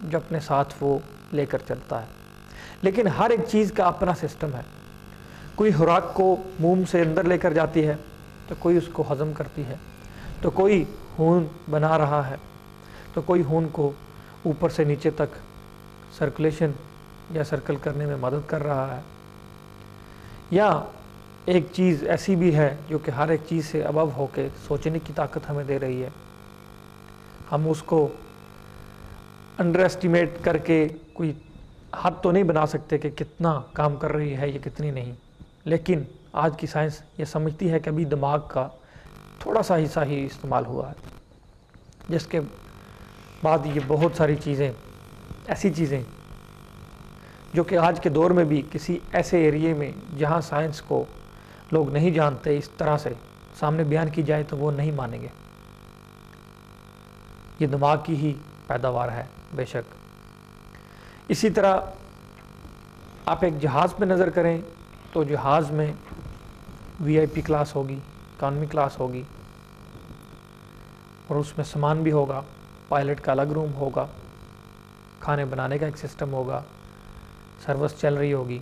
جو اپنے ساتھ وہ لے کر چلتا ہے، لیکن ہر ایک چیز کا اپنا سسٹم ہے۔ کوئی خوراک کو منہ سے اندر لے کر جاتی ہے تو کوئی اس کو ہضم کرتی ہے، تو کوئی خون بنا رہا ہے، تو کوئی خون کو اوپر سے نیچے تک سرکولیشن یا سرکل کرنے میں مدد کر رہا ہے، یا ایک چیز ایسی بھی ہے جو کہ ہر ایک چیز سے ابو ہو کے سوچنے کی طاقت ہمیں دے رہی ہے۔ ہم اس کو انڈر ایسٹیمیٹ کر کے کوئی حد تو نہیں بنا سکتے کہ کتنا کام کر رہی ہے یا کتنی نہیں، لیکن آج کی سائنس یہ سمجھتی ہے کہ ابھی دماغ کا تھوڑا سا حصہ ہی استعمال ہوا ہے، جس کے بعد یہ بہت ساری چیزیں، ایسی چیزیں جو کہ آج کے دور میں بھی کسی ایسے ایریے میں جہاں سائنس کو لوگ نہیں جانتے اس طرح سے سامنے بیان کی جائے تو وہ نہیں مانیں گے۔ یہ دماغ کی ہی پیداوار ہے بے شک۔ اسی طرح آپ ایک جہاز پہ نظر کریں تو جہاز میں VIP کلاس ہوگی، اکانومی کلاس ہوگی، اور اس میں سامان بھی ہوگا، پائلٹ کا الگ روم ہوگا، کھانے بنانے کا ایک سسٹم ہوگا، سروس چل رہی ہوگی۔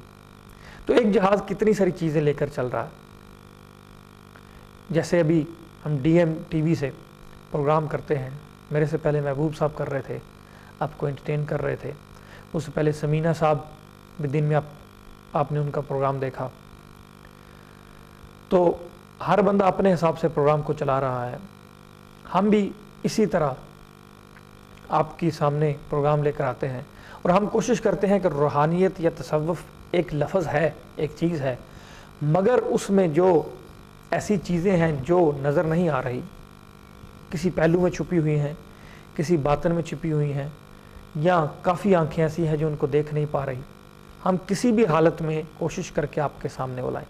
تو ایک جہاز کتنی ساری چیزیں لے کر چل رہا ہے۔ جیسے ابھی ہم DMTV سے پروگرام کرتے ہیں، میرے سے پہلے محبوب صاحب کر رہے تھے، آپ کو انٹرٹین کر رہے تھے، اس سے پہلے سمینہ صاحب بھی دن میں آپ نے ان کا پروگرام دیکھا۔ تو ہر بندہ اپنے حساب سے پروگرام کو چلا رہا ہے، ہم بھی اسی طرح آپ کی سامنے پروگرام لے کر آتے ہیں، اور ہم کوشش کرتے ہیں کہ روحانیت یا تصوف ایک لفظ ہے، ایک چیز ہے، مگر اس میں جو ایسی چیزیں ہیں جو نظر نہیں آ رہی، کسی پہلو میں چھپی ہوئی ہیں، کسی باطن میں چھپی ہوئی ہیں، یا کافی آنکھیں ایسی ہیں جو ان کو دیکھ نہیں پا رہی، ہم کسی بھی حالت میں کوشش کر کے آپ کے سامنے وہ لائیں۔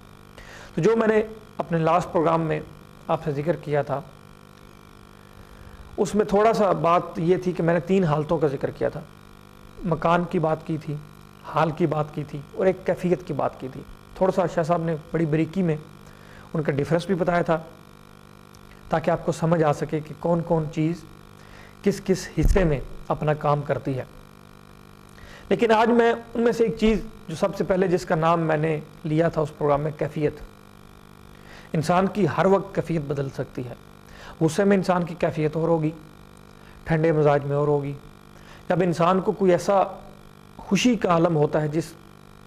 تو جو میں نے اپنے لاسٹ پروگرام میں آپ سے ذکر کیا تھا، اس میں تھوڑا سا بات یہ تھی کہ میں نے 3 حالتوں کا ذکر کیا تھا، مکان کی بات کی تھی، حال کی بات کی تھی، اور ایک کیفیت کی بات کی تھی۔ تھوڑا سا شاہ صاحب نے بڑی بریکی میں ان کا ڈیفرنس بھی بتایا تھا، تاکہ آپ کو سمجھ آ سکے کہ کون کون چیز کس کس حصے میں اپنا کام کرتی ہے۔ لیکن آج میں ان میں سے ایک چیز جو سب سے پہلے جس کا نام میں نے لیا تھا اس پروگرام میں، کیفیت۔ انسان کی ہر وقت کیفیت بدل سکتی ہے۔ غصے میں انسان کی کیفیت اور ہوگی، ٹھنڈے مزاج میں اور ہوگی، جب انسان کو کوئی ایسا خوشی کا عالم ہوتا ہے جس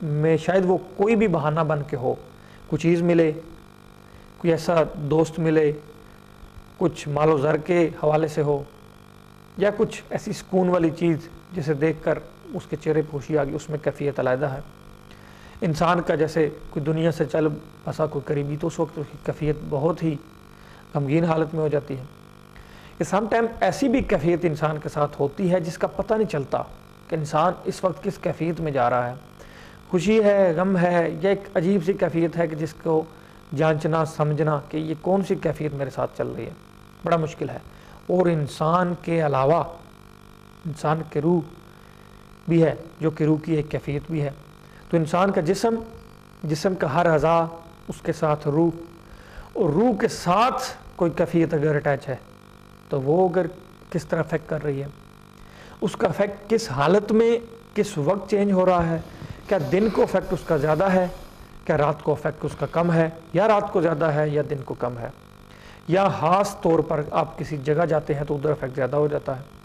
میں شاید وہ کوئی بھی بہانہ بن کے ہو، کوئی چیز ملے، کوئی ایسا دوست ملے، کچھ مال و زر کے حوالے سے ہو، یا کچھ ایسی سکون والی چیز جسے دیکھ کر اس کے چہرے پہ خوشی آ گئی، اس میں کیفیت علیحدہ ہے۔ انسان کا جیسے کوئی دنیا سے چل بسا کوئی قریبی، تو اس وقت اس کی کیفیت بہت ہی غمگین حالت میں ہو جاتی ہے۔ کہ سم ٹائم ایسی بھی کیفیت انسان کے ساتھ ہوتی ہے جس کا پتہ نہیں چلتا کہ انسان اس وقت کس کیفیت میں جا رہا ہے، خوشی ہے، غم ہے، یا ایک عجیب سی کیفیت ہے کہ جس کو جانچنا سمجھنا کہ یہ کون سی کیفیت میرے ساتھ چل رہی ہے بڑا مشکل ہے۔ اور انسان کے علاوہ انسان کے روح بھی ہے، جو کہ روح کی ایک کیفیت بھی ہے۔ تو انسان کا جسم کا ہر اعضاء، اس کے ساتھ روح، اور روح کے ساتھ کوئی کیفیت اگر اٹیچ ہے تو وہ اگر کس طرح افیکٹ کر رہی ہے، اس کا افیکٹ کس حالت میں کس وقت چینج ہو رہا ہے، کیا دن کو افیکٹ اس کا زیادہ ہے، کیا رات کو افیکٹ اس کا کم ہے، یا رات کو زیادہ ہے یا دن کو کم ہے، یا خاص طور پر آپ کسی جگہ جاتے ہیں تو ادھر افیکٹ زیادہ ہو جاتا ہے،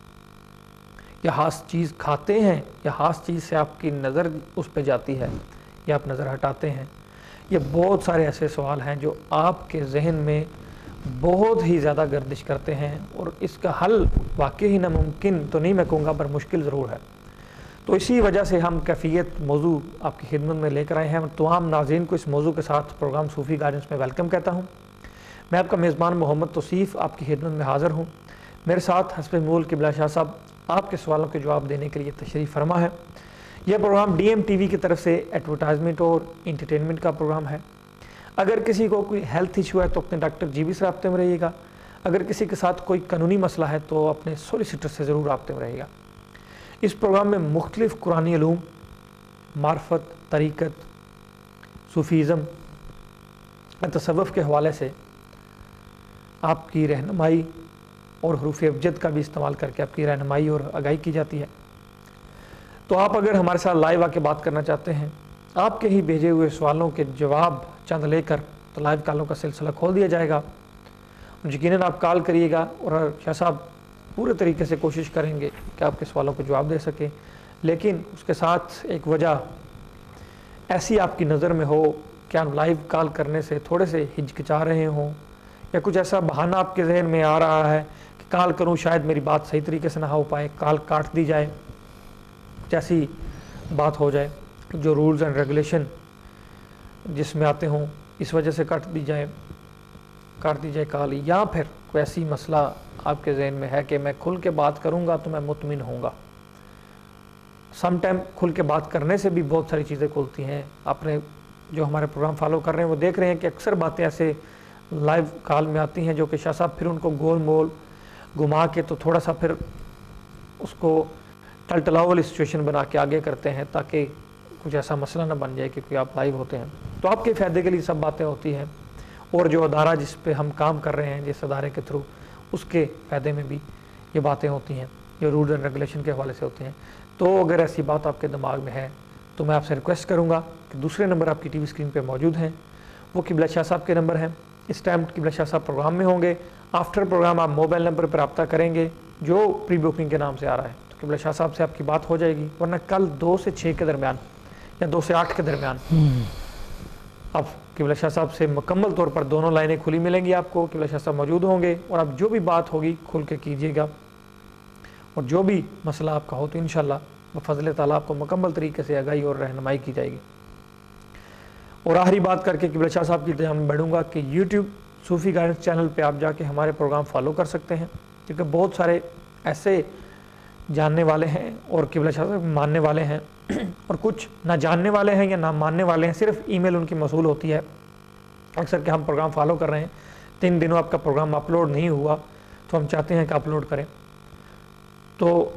یا خاص چیز کھاتے ہیں یا خاص چیز سے آپ کی نظر اس پہ جاتی ہے یا آپ نظر ہٹاتے ہیں۔ یہ بہت سارے ایسے سوال ہیں جو آپ کے ذہن میں بہت ہی زیادہ گردش کرتے ہیں، اور اس کا حل واقعی ناممکن تو نہیں میں کہوں گا، پر مشکل ضرور ہے۔ تو اسی وجہ سے ہم کیفیت موضوع آپ کی خدمت میں لے کر آئے ہیں۔ تمام ناظرین کو اس موضوع کے ساتھ پروگرام صوفی گائیڈنس میں ویلکم کہتا ہوں۔ میں آپ کا میزبان محمد توصیف آپ کی خدمت میں حاضر ہوں۔ میرے ساتھ حسب مول قبلہ شاہ صاحب آپ کے سوالوں کے جواب دینے کے لیے تشریف فرما ہے۔ یہ پروگرام DMTV کی طرف سے ایڈورٹائزمنٹ اور انٹرٹینمنٹ کا پروگرام ہے۔ اگر کسی کو کوئی ہیلتھ ایشو ہے تو اپنے ڈاکٹر GB سے رابطے میں رہیے گا۔ اگر کسی کے ساتھ کوئی قانونی مسئلہ ہے تو اپنے سولیسیٹر سے ضرور رابطے میں رہیے گا۔ اس پروگرام میں مختلف قرآنی علوم، معرفت، طریقت، صوفیزم، تصوف کے حوالے سے آپ کی رہنمائی اور حروف ابجد کا بھی استعمال کر کے آپ کی رہنمائی اور آگاہی کی جاتی ہے۔ تو آپ اگر ہمارے ساتھ لائیو آ کے بات کرنا چاہتے ہیں، آپ کے ہی بھیجے ہوئے سوالوں کے جواب چند لے کر تو لائیو کالوں کا سلسلہ کھول دیا جائے گا. یقیناً آپ کال کریے گا اور شاہ صاحب پورے طریقے سے کوشش کریں گے کہ آپ کے سوالوں کو جواب دے سکیں. لیکن اس کے ساتھ ایک وجہ ایسی آپ کی نظر میں ہو کہ آپ لائیو کال کرنے سے تھوڑے سے ہچکچا رہے ہوں، یا کچھ ایسا بہانہ آپ کے ذہن میں آ رہا ہے کہ کال کروں شاید میری بات صحیح طریقے سے نہ ہو پائے، کال کاٹ دی جائے، کچھ ایسی بات ہو جائے جو رولز اینڈ ریگولیشن جس میں آتے ہوں اس وجہ سے کاٹ دی جائے کال، یا پھر کوئی ایسی مسئلہ آپ کے ذہن میں ہے کہ میں کھل کے بات کروں گا تو میں مطمئن ہوں گا. سم ٹائم کھل کے بات کرنے سے بھی بہت ساری چیزیں کھلتی ہیں. آپ نے جو ہمارے پروگرام فالو کر رہے ہیں وہ دیکھ رہے ہیں کہ اکثر باتیں ایسے لائیو کال میں آتی ہیں جو کہ شاہ صاحب پھر ان کو گول مول گھما کے تو تھوڑا سا پھر اس کو ٹلٹلاؤ والی سچویشن بنا کے آگے کرتے ہیں تاکہ کچھ ایسا مسئلہ نہ بن جائے کیونکہ آپ لائیو ہوتے ہیں. تو آپ کے فائدے کے لیے سب باتیں ہوتی ہیں، اور جو ادارہ جس پہ ہم کام کر رہے ہیں جس ادارے کے تھرو اس کے فائدے میں بھی یہ باتیں ہوتی ہیں جو رولز اینڈ ریگولیشن کے حوالے سے ہوتے ہیں. تو اگر ایسی بات آپ کے دماغ میں ہے تو میں آپ سے ریکویسٹ کروں گا کہ دوسرے نمبر آپ کی ٹی وی اسکرین پہ موجود ہیں، وہ قبلہ شاہ صاحب کے نمبر ہیں. اس ٹائم قبلہ شاہ صاحب پروگرام میں ہوں گے. آفٹر پروگرام آپ موبائل نمبر پر رابطہ کریں گے جو پری بکنگ کے نام سے آ رہا ہے، تو قبلہ شاہ صاحب سے آپ کی بات ہو جائے گی. ورنہ کل 2 سے 6 کے درمیان یا 2 سے 8 کے درمیان اب قبلہ شاہ صاحب سے مکمل طور پر دونوں لائنیں کھلی ملیں گی آپ کو. قبلہ شاہ صاحب موجود ہوں گے اور اب جو بھی بات ہوگی کھل کے کیجیے گا، اور جو بھی مسئلہ آپ کا ہو تو انشاءاللہ بفضل تعالیٰ آپ کو مکمل طریقے سے آگاہی اور رہنمائی کی جائے گی. اور آخری بات کر کے قبلہ شاہ صاحب کی میں بڑھوں گا کہ یوٹیوب صوفی گائیڈنس چینل پہ آپ جا کے ہمارے پروگرام فالو کر سکتے ہیں، کیونکہ بہت سارے ایسے جاننے والے ہیں اور قبلہ شاہ صاحب ماننے والے ہیں اور کچھ نہ جاننے والے ہیں یا نہ ماننے والے ہیں، صرف ای میل ان کی موصول ہوتی ہے اکثر کہ ہم پروگرام فالو کر رہے ہیں، 3 دنوں آپ کا پروگرام اپلوڈ نہیں ہوا تو ہم چاہتے ہیں کہ اپلوڈ کریں. تو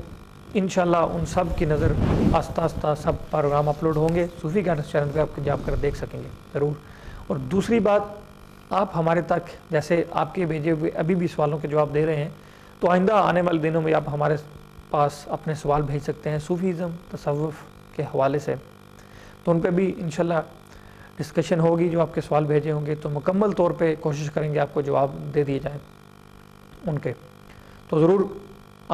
انشاءاللہ ان سب کی نظر آہستہ آہستہ سب پروگرام اپلوڈ ہوں گے صوفی گائیڈنس چینل پہ، آپ جا کر دیکھ سکیں گے ضرور. اور دوسری بات، آپ ہمارے تک جیسے آپ کے بھیجے ہوئے ابھی بھی سوالوں کے جواب دے رہے ہیں، تو آئندہ آنے والے دنوں میں آپ ہمارے پاس اپنے سوال بھیج سکتے ہیں صوفیزم تصوف کے حوالے سے، تو ان پہ بھی انشاءاللہ ڈسکشن ہوگی. جو آپ کے سوال بھیجے ہوں گے تو مکمل طور پہ کوشش کریں گے آپ کو جواب دے دیے جائیں ان کے. تو ضرور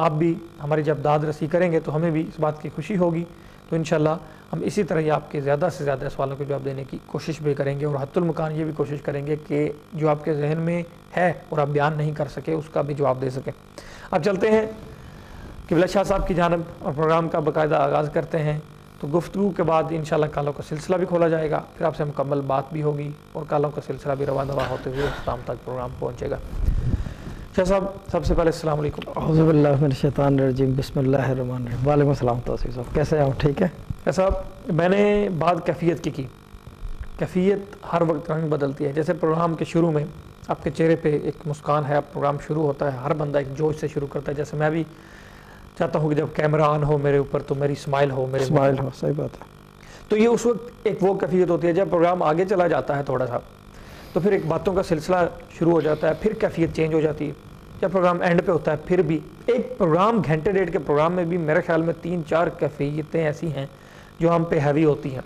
آپ بھی ہماری جب داد رسی کریں گے تو ہمیں بھی اس بات کی خوشی ہوگی. تو انشاءاللہ ہم اسی طرح ہی آپ کے زیادہ سے زیادہ سوالوں کے جواب دینے کی کوشش بھی کریں گے، اور حتی المکان یہ بھی کوشش کریں گے کہ جو آپ کے ذہن میں ہے اور آپ بیان نہیں کر سکے اس کا بھی جواب دے سکیں. اب چلتے ہیں قبلہ شاہ صاحب کی جانب اور پروگرام کا باقاعدہ آغاز کرتے ہیں. تو گفتگو کے بعد انشاءاللہ کالوں کا سلسلہ بھی کھولا جائے گا، پھر آپ سے مکمل بات بھی ہوگی اور کالوں کا سلسلہ بھی رواں دواں ہوتے ہوئے اختتام تک پروگرام پہنچے گا. شاہ صاحب سب سے پہلے السلام علیکم. اعوذ باللہ من الشیطان الرجیم، بسم اللہ الرحمن الرحیم. وعلیکم السلام. توصیف صاحب کیسے ہیں آپ؟ ٹھیک ہے شاہ صاحب. میں نے بات کیفیت کی کیفیت ہر وقت رنگ بدلتی ہے. جیسے پروگرام کے شروع میں آپ کے چہرے پہ ایک مسکان ہے، اب پروگرام شروع ہوتا ہے ہر بندہ ایک جوش سے شروع کرتا ہے. جیسے میں بھی چاہتا ہوں کہ جب کیمرہ آن ہو میرے اوپر تو میری اسمائل ہو، میرے اسمائل ہو. صحیح بات ہے. تو یہ اس وقت ایک وہ کیفیت ہوتی ہے. جب پروگرام آگے چلا جاتا ہے تھوڑا سا تو پھر ایک باتوں کا سلسلہ شروع ہو جاتا ہے، پھر کیفیت چینج ہو جاتی ہے. جب پروگرام اینڈ پہ ہوتا ہے پھر بھی ایک پروگرام گھنٹے ڈیڑھ کے پروگرام میں بھی میرے خیال میں 3-4 کیفیتیں ایسی ہیں جو ہم پہ ہیوی ہوتی ہیں.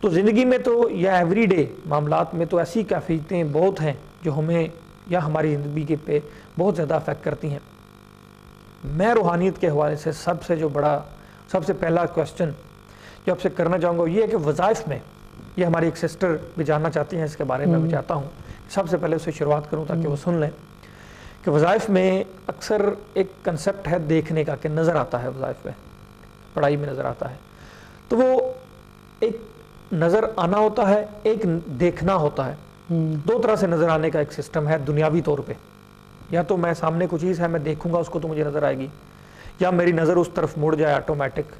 تو زندگی میں تو یا ایوری ڈے معاملات میں تو ایسی کیفیتیں بہت ہیں جو ہمیں یا ہماری زندگی پہ بہت زیادہ افیکٹ کرتی ہیں. میں روحانیت کے حوالے سے سب سے پہلا کویسچن جو آپ سے کرنا چاہوں گا یہ ہے کہ وظائف میں، یہ ہماری ایک سسٹر بھی جاننا چاہتی ہیں اس کے بارے میں، میں چاہتا ہوں سب سے پہلے اسے شروعات کروں تاکہ وہ سن لیں کہ وظائف میں اکثر ایک کنسیپٹ ہے دیکھنے کا کہ نظر آتا ہے، وظائف میں پڑھائی میں نظر آتا ہے. تو وہ ایک نظر آنا ہوتا ہے، ایک دیکھنا ہوتا ہے. 2 طرح سے نظر آنے کا ایک سسٹم ہے دنیاوی طور پہ. یا تو میں سامنے کوئی چیز ہے میں دیکھوں گا اس کو تو مجھے نظر آئے گی، یا میری نظر اس طرف مڑ جائے آٹومیٹک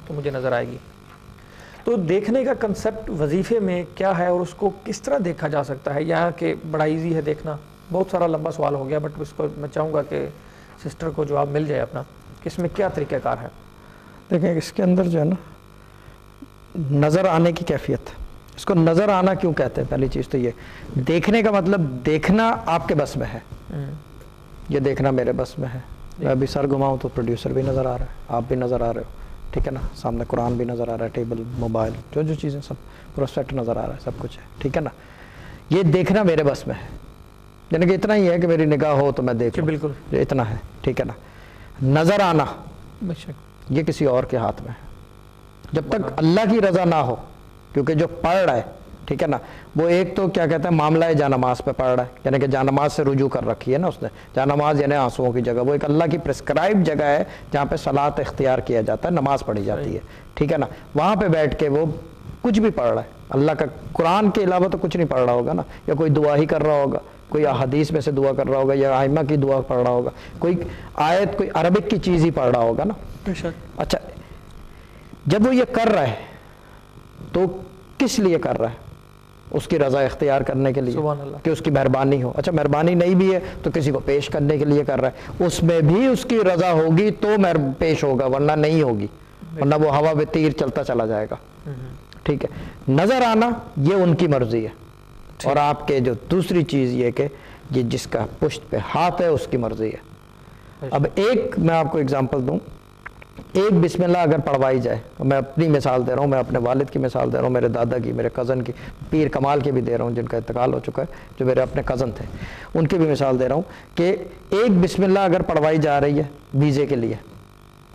تو مجھے نظر آئے گی. تو دیکھنے کا کنسیپٹ وظیفے میں کیا ہے اور اس کو کس طرح دیکھا جا سکتا ہے؟ یا کہ بڑا ایزی ہے دیکھنا؟ بہت سارا لمبا سوال ہو گیا بٹ اس کو میں چاہوں گا کہ سسٹر کو جواب مل جائے اپنا کہ اس میں کیا طریقہ کار ہے. دیکھیں اس کے اندر جو ہے نا نظر آنے کی کیفیت، اس کو نظر آنا کیوں کہتے ہیں؟ پہلی چیز تو یہ دیکھنے کا مطلب دیکھنا آپ کے بس میں ہے. یہ دیکھنا میرے بس میں ہے. میں ابھی سر گھماؤں تو پروڈیوسر بھی نظر آ رہا ہے، آپ بھی نظر آ رہے ہو، ٹھیک ہے نا, سامنے قرآن بھی نظر آ رہا ہے, ٹیبل, موبائل, جو چیزیں سب پورا سیٹ نظر آ رہا ہے, سب کچھ ہے, ٹھیک ہے نا. یہ دیکھنا میرے بس میں ہے, یعنی کہ اتنا ہی ہے کہ میری نگاہ ہو تو میں دیکھ لوں, بالکل اتنا ہے, ٹھیک ہے نا. نظر آنا یہ کسی اور کے ہاتھ میں ہے, جب تک اللہ کی رضا نہ ہو, کیونکہ جو پڑھ رہا ہے, ٹھیک ہے نا, وہ ایک تو کیا کہتے ہیں معاملہ جانماز پہ پڑھ رہا ہے, یعنی کہ جانماز سے رجوع کر رکھی ہے نا اس نے. جانماز یعنی آنسوؤں کی جگہ, وہ ایک اللہ کی پرسکرائب جگہ ہے جہاں پہ صلاۃ اختیار کیا جاتا ہے, نماز پڑھی جاتی ہے, ٹھیک ہے نا. وہاں پہ بیٹھ کے وہ کچھ بھی پڑھ رہا ہے, اللہ کا قرآن کے علاوہ تو کچھ نہیں پڑھ رہا ہوگا نا, یا کوئی دعا ہی کر رہا ہوگا, کوئی حدیث میں سے دعا کر رہا ہوگا, یا ائمہ کی دعا پڑھ رہا ہوگا, کوئی آیت, کوئی عربک کی چیز ہی پڑھ رہا ہوگا نا. اچھا, جب وہ یہ کر رہا ہے تو کس لیے کر رہا ہے؟ اس کی رضا اختیار کرنے کے لیے, کہ اس کی مہربانی ہو. اچھا, مہربانی نہیں بھی ہے تو کسی کو پیش کرنے کے لیے کر رہا ہے, اس میں بھی اس کی رضا ہوگی تو پیش ہوگا, ورنہ نہیں ہوگی, ورنہ وہ ہوا میں تیر چلتا چلا جائے گا, ٹھیک ہے. نظر آنا یہ ان کی مرضی ہے, اور آپ کے جو دوسری چیز یہ کہ یہ جس کا پشت پہ ہاتھ ہے اس کی مرضی ہے. اب ایک میں آپ کو اگزامپل دوں, ایک بسم اللہ اگر پڑھوائی جائے, میں اپنی مثال دے رہا ہوں, میں اپنے والد کی مثال دے رہا ہوں, میرے دادا کی, میرے کزن کی, پیر کمال کی بھی دے رہا ہوں جن کا انتقال ہو چکا ہے, جو میرے اپنے کزن تھے, ان کی بھی مثال دے رہا ہوں کہ ایک بسم اللہ اگر پڑھوائی جا رہی ہے ویزے کے لیے,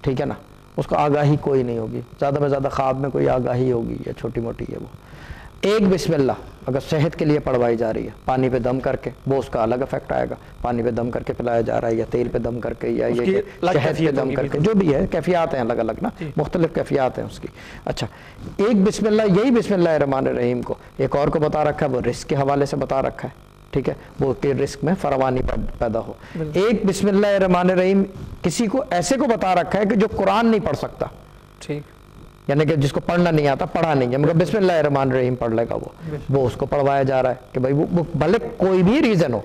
ٹھیک ہے نا, اس کو آگاہی کوئی نہیں ہوگی, زیادہ میں زیادہ خواب میں کوئی آگاہی ہوگی یا چھوٹی موٹی ہے وہ. ایک بسم اللہ اگر صحت کے لیے پڑھوائی جا رہی ہے پانی پہ دم کر کے, وہ اس کا الگ افیکٹ آئے گا, پانی پہ دم کر کے پلایا جا رہا ہے, یا تیل پہ دم کر کے, یا یہ شہد پہ دم کر کے, جو بھی ہے, کیفیات ہیں الگ الگ نا, مختلف کیفیات ہیں اس کی. اچھا, ایک بسم اللہ, یہی بسم اللہ الرحمن الرحیم کو ایک اور کو بتا رکھا ہے, وہ رزق کے حوالے سے بتا رکھا ہے, ٹھیک ہے, وہ کہ رزق میں فراوانی پیدا ہو. ایک بسم اللہ الرحمن الرحیم کسی کو ایسے کو بتا رکھا ہے کہ جو قرآن نہیں پڑھ سکتا, ٹھیک, یعنی کہ جس کو پڑھنا نہیں آتا, پڑھا نہیں ہے, مگر بسم اللہ الرحمن الرحیم پڑھ لے گا, وہ اس کو پڑھوایا جا رہا ہے کہ بھائی وہ بھلے کوئی بھی ریزن ہو,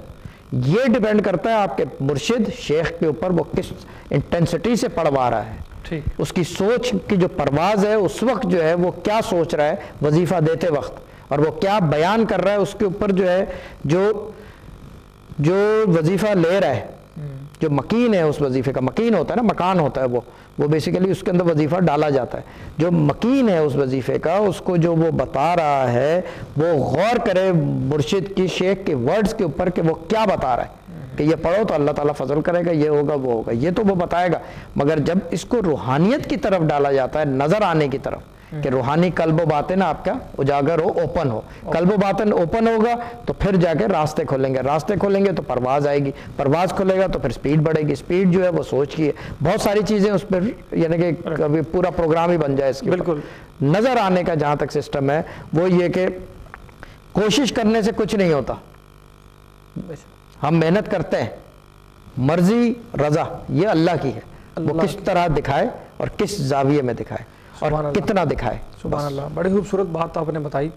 یہ ڈیپینڈ کرتا ہے آپ کے مرشد شیخ کے اوپر, وہ کس انٹینسٹی سے پڑھوا رہا ہے, اس کی سوچ کی جو پرواز ہے اس وقت جو ہے وہ کیا سوچ رہا ہے وظیفہ دیتے وقت, اور وہ کیا بیان کر رہا ہے, اس کے اوپر جو ہے جو وظیفہ لے رہا ہے, جو مکین ہے اس وظیفے کا, مکین ہوتا ہے نا, مکان ہوتا ہے وہ بیسیکلی اس کے اندر وظیفہ ڈالا جاتا ہے. جو مکین ہے اس وظیفے کا, اس کو جو وہ بتا رہا ہے وہ غور کرے مرشد کی, شیخ کے ورڈز کے اوپر کہ وہ کیا بتا رہا ہے, کہ یہ پڑھو تو اللہ تعالیٰ فضل کرے گا, یہ ہوگا وہ ہوگا, یہ تو وہ بتائے گا. مگر جب اس کو روحانیت کی طرف ڈالا جاتا ہے, نظر آنے کی طرف, کہ روحانی قلب و باطن آپ کا اجاگر ہو, اوپن ہو, قلب و باطن اوپن ہوگا تو پھر جا کے راستے کھولیں گے, راستے کھولیں گے تو پرواز آئے گی, پرواز کھولے گا تو پھر سپیڈ بڑھے گی, سپیڈ جو ہے وہ سوچ کی ہے, بہت ساری چیزیں اس پر, یعنی کہ کبھی پورا پروگرام ہی بن جائے اس کی. بالکل. نظر آنے کا جہاں تک سسٹم ہے وہ یہ کہ کوشش کرنے سے کچھ نہیں ہوتا, ہم محنت کرتے ہیں, مرضی رضا یہ اللہ کی ہے, وہ کس طرح دکھائے اور کس زاویے میں دکھائے اور کتنا دکھائے. سبحان اللہ, بڑی خوبصورت بات آپ نے بتائی